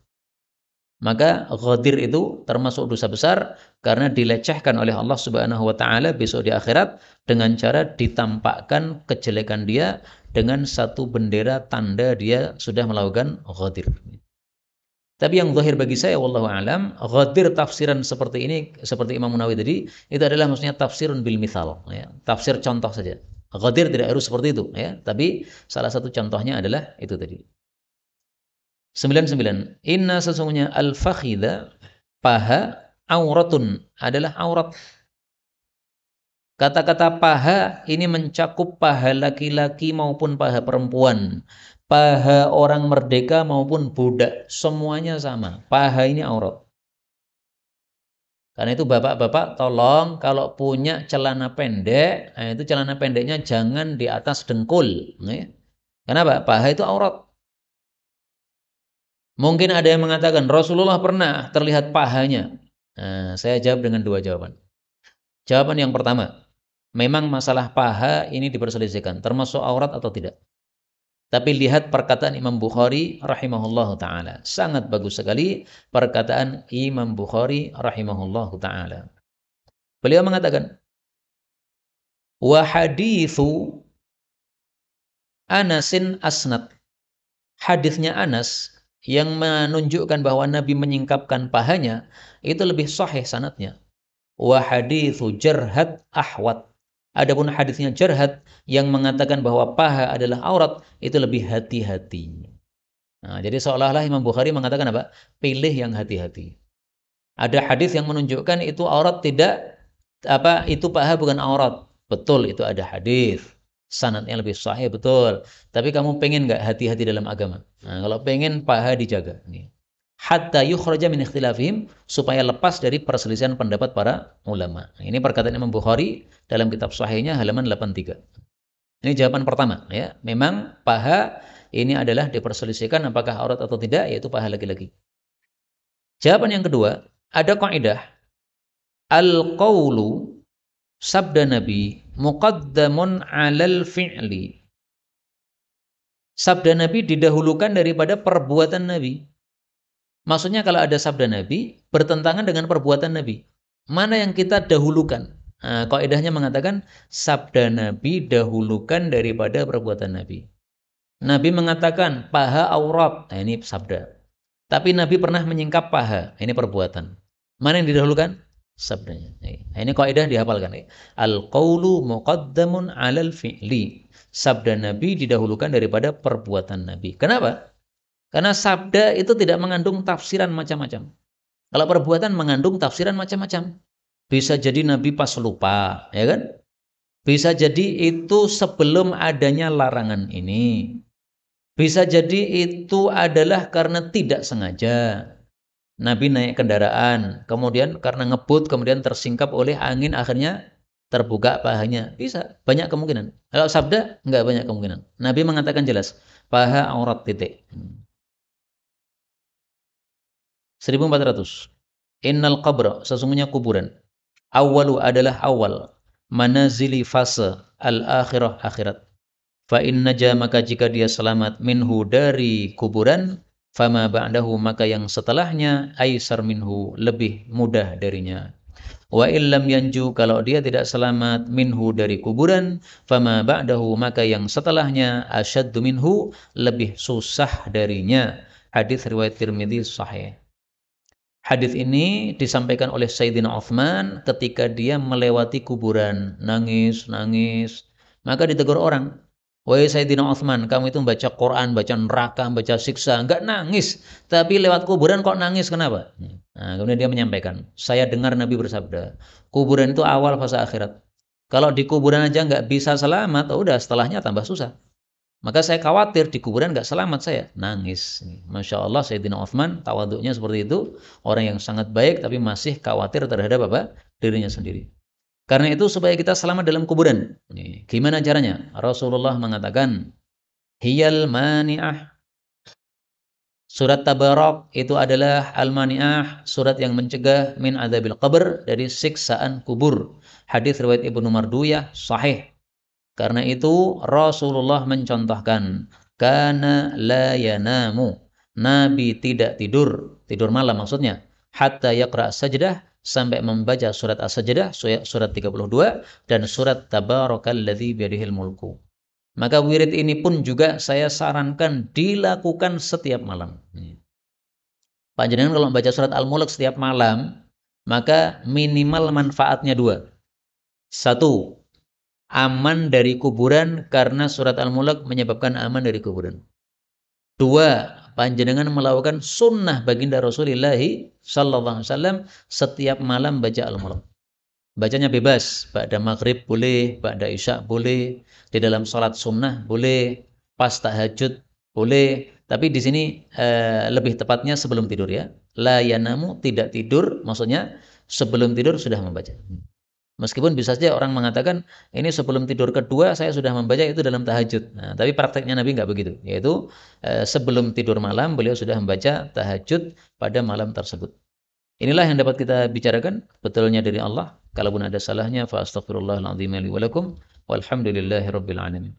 Maka ghadir itu termasuk dosa besar karena dilecehkan oleh Allah Subhanahu wa taala besok di akhirat dengan cara ditampakkan kejelekan dia dengan satu bendera tanda dia sudah melakukan ghadir. Tapi yang zahir bagi saya wallahu alam, ghadir tafsiran seperti ini seperti Imam Munawi tadi itu adalah maksudnya tafsirun bil mithal ya. Tafsir contoh saja. Ghadir tidak harus seperti itu ya, tapi salah satu contohnya adalah itu tadi. 99. Inna sesungguhnya al-fakhidha paha auratun adalah aurat. Kata-kata paha ini mencakup paha laki-laki maupun paha perempuan. Paha orang merdeka maupun budak. Semuanya sama. Paha ini aurat. Karena itu bapak-bapak tolong kalau punya celana pendek, nah itu celana pendeknya jangan di atas dengkul. Kenapa? Paha itu aurat. Mungkin ada yang mengatakan Rasulullah pernah terlihat pahanya. Nah, saya jawab dengan dua jawaban. Jawaban yang pertama, memang masalah paha ini diperselisihkan, termasuk aurat atau tidak. Tapi lihat perkataan Imam Bukhari rahimahullahu ta'ala. Sangat bagus sekali perkataan Imam Bukhari rahimahullahu ta'ala. Beliau mengatakan, wa hadithu Anasin asnad. Hadisnya Anas yang menunjukkan bahwa Nabi menyingkapkan pahanya itu lebih sahih sanadnya. Wa haditsu Jarhad ahwat. Adapun hadisnya Jarhad yang mengatakan bahwa paha adalah aurat itu lebih hati-hati. Nah, jadi seolah-olah Imam Bukhari mengatakan apa? Pilih yang hati-hati. Ada hadis yang menunjukkan itu aurat tidak itu paha bukan aurat. Betul itu ada hadis. Sanadnya lebih sahih betul. Tapi kamu pengen nggak hati-hati dalam agama? Nah, kalau pengen paha dijaga. Hatta yukhraja min ikhtilafihim supaya lepas dari perselisihan pendapat para ulama. Ini perkataan Imam Bukhari dalam kitab sahihnya halaman 83. Ini jawaban pertama ya. Memang paha ini adalah diperselisihkan apakah aurat atau tidak yaitu paha laki-laki. Jawaban yang kedua, ada kaidah al-qaulu sabda Nabi muqaddamun 'alal fi'li. Sabda Nabi didahulukan daripada perbuatan Nabi. Maksudnya kalau ada sabda Nabi bertentangan dengan perbuatan Nabi, mana yang kita dahulukan? Nah, kaidahnya mengatakan sabda Nabi dahulukan daripada perbuatan Nabi. Nabi mengatakan paha aurat, nah ini sabda. Tapi Nabi pernah menyingkap paha, ini perbuatan. Mana yang didahulukan? Sabdanya. Nah, ini kaidah dihafalkan. Al-qaulu muqaddamun 'alal fi'li. Sabda Nabi didahulukan daripada perbuatan Nabi. Kenapa? Karena sabda itu tidak mengandung tafsiran macam-macam. Kalau perbuatan mengandung tafsiran macam-macam. Bisa jadi Nabi pas lupa, ya kan? Bisa jadi itu sebelum adanya larangan ini. Bisa jadi itu adalah karena tidak sengaja. Nabi naik kendaraan, kemudian karena ngebut, kemudian tersingkap oleh angin, akhirnya terbuka pahanya. Bisa, banyak kemungkinan. Kalau sabda, enggak banyak kemungkinan. Nabi mengatakan jelas, paha aurat titik. 1400. Innal qabra, sesungguhnya kuburan. Awalu adalah awal. Manazili fase al-akhirah akhirat. Fa in naja, maka jika dia selamat minhu dari kuburan, fama ba'dahu, maka yang setelahnya aisar minhu, lebih mudah darinya. Wa illam yanju, kalau dia tidak selamat minhu dari kuburan, fama ba'dahu, maka yang setelahnya asyaddu minhu, lebih susah darinya. Hadis riwayat Tirmidzi sahih. Hadis ini disampaikan oleh Sayyidina Utsman ketika dia melewati kuburan, nangis. Maka ditegur orang, "Wahai Sayyidina Utsman, kamu itu baca Quran, baca neraka, baca siksa, enggak nangis, tapi lewat kuburan kok nangis, kenapa?" Nah, kemudian dia menyampaikan, "Saya dengar Nabi bersabda, kuburan itu awal fase akhirat. Kalau di kuburan aja enggak bisa selamat, udah setelahnya tambah susah. Maka saya khawatir di kuburan nggak selamat, saya nangis." Masya Allah, Sayyidina Utsman tawaduknya seperti itu, orang yang sangat baik tapi masih khawatir terhadap apa? Dirinya sendiri. Karena itu supaya kita selamat dalam kuburan. Gimana caranya? Rasulullah mengatakan, hiyal mani'ah. Surat Tabarak itu adalah al-mani'ah, surat yang mencegah min adzabil qabr, dari siksaan kubur. Hadis riwayat Ibnu Marduyah sahih. Karena itu Rasulullah mencontohkan, kana la yanamu, Nabi tidak tidur malam maksudnya, hatta yaqra sajdah, sampai membaca surat as-sajdah, surat 32 dan surat tabarakalladzi biyadihil mulku. Maka wirid ini pun juga saya sarankan dilakukan setiap malam. Panjenengan kalau membaca surat Al-Mulk setiap malam, maka minimal manfaatnya dua. Satu, aman dari kuburan, karena surat Al-Mulk menyebabkan aman dari kuburan. Dua, panjenengan melakukan sunnah baginda Rasulullah sallallahu alaihi wasallam setiap malam baca Al-Mulk. Bacanya bebas, ba'da maghrib boleh, ba'da isya boleh, di dalam salat sunnah boleh, pas tahajud boleh, tapi di sini lebih tepatnya sebelum tidur ya. La yanamu, tidak tidur, maksudnya sebelum tidur sudah membaca. Meskipun bisa saja orang mengatakan, ini sebelum tidur kedua saya sudah membaca, itu dalam tahajud. Nah, tapi prakteknya Nabi nggak begitu. Yaitu sebelum tidur malam beliau sudah membaca tahajud pada malam tersebut. Inilah yang dapat kita bicarakan, betulnya dari Allah. Kalaupun ada salahnya, fa astaghfirullahaladzim li wa lakum, walhamdulillahi rabbil alamin.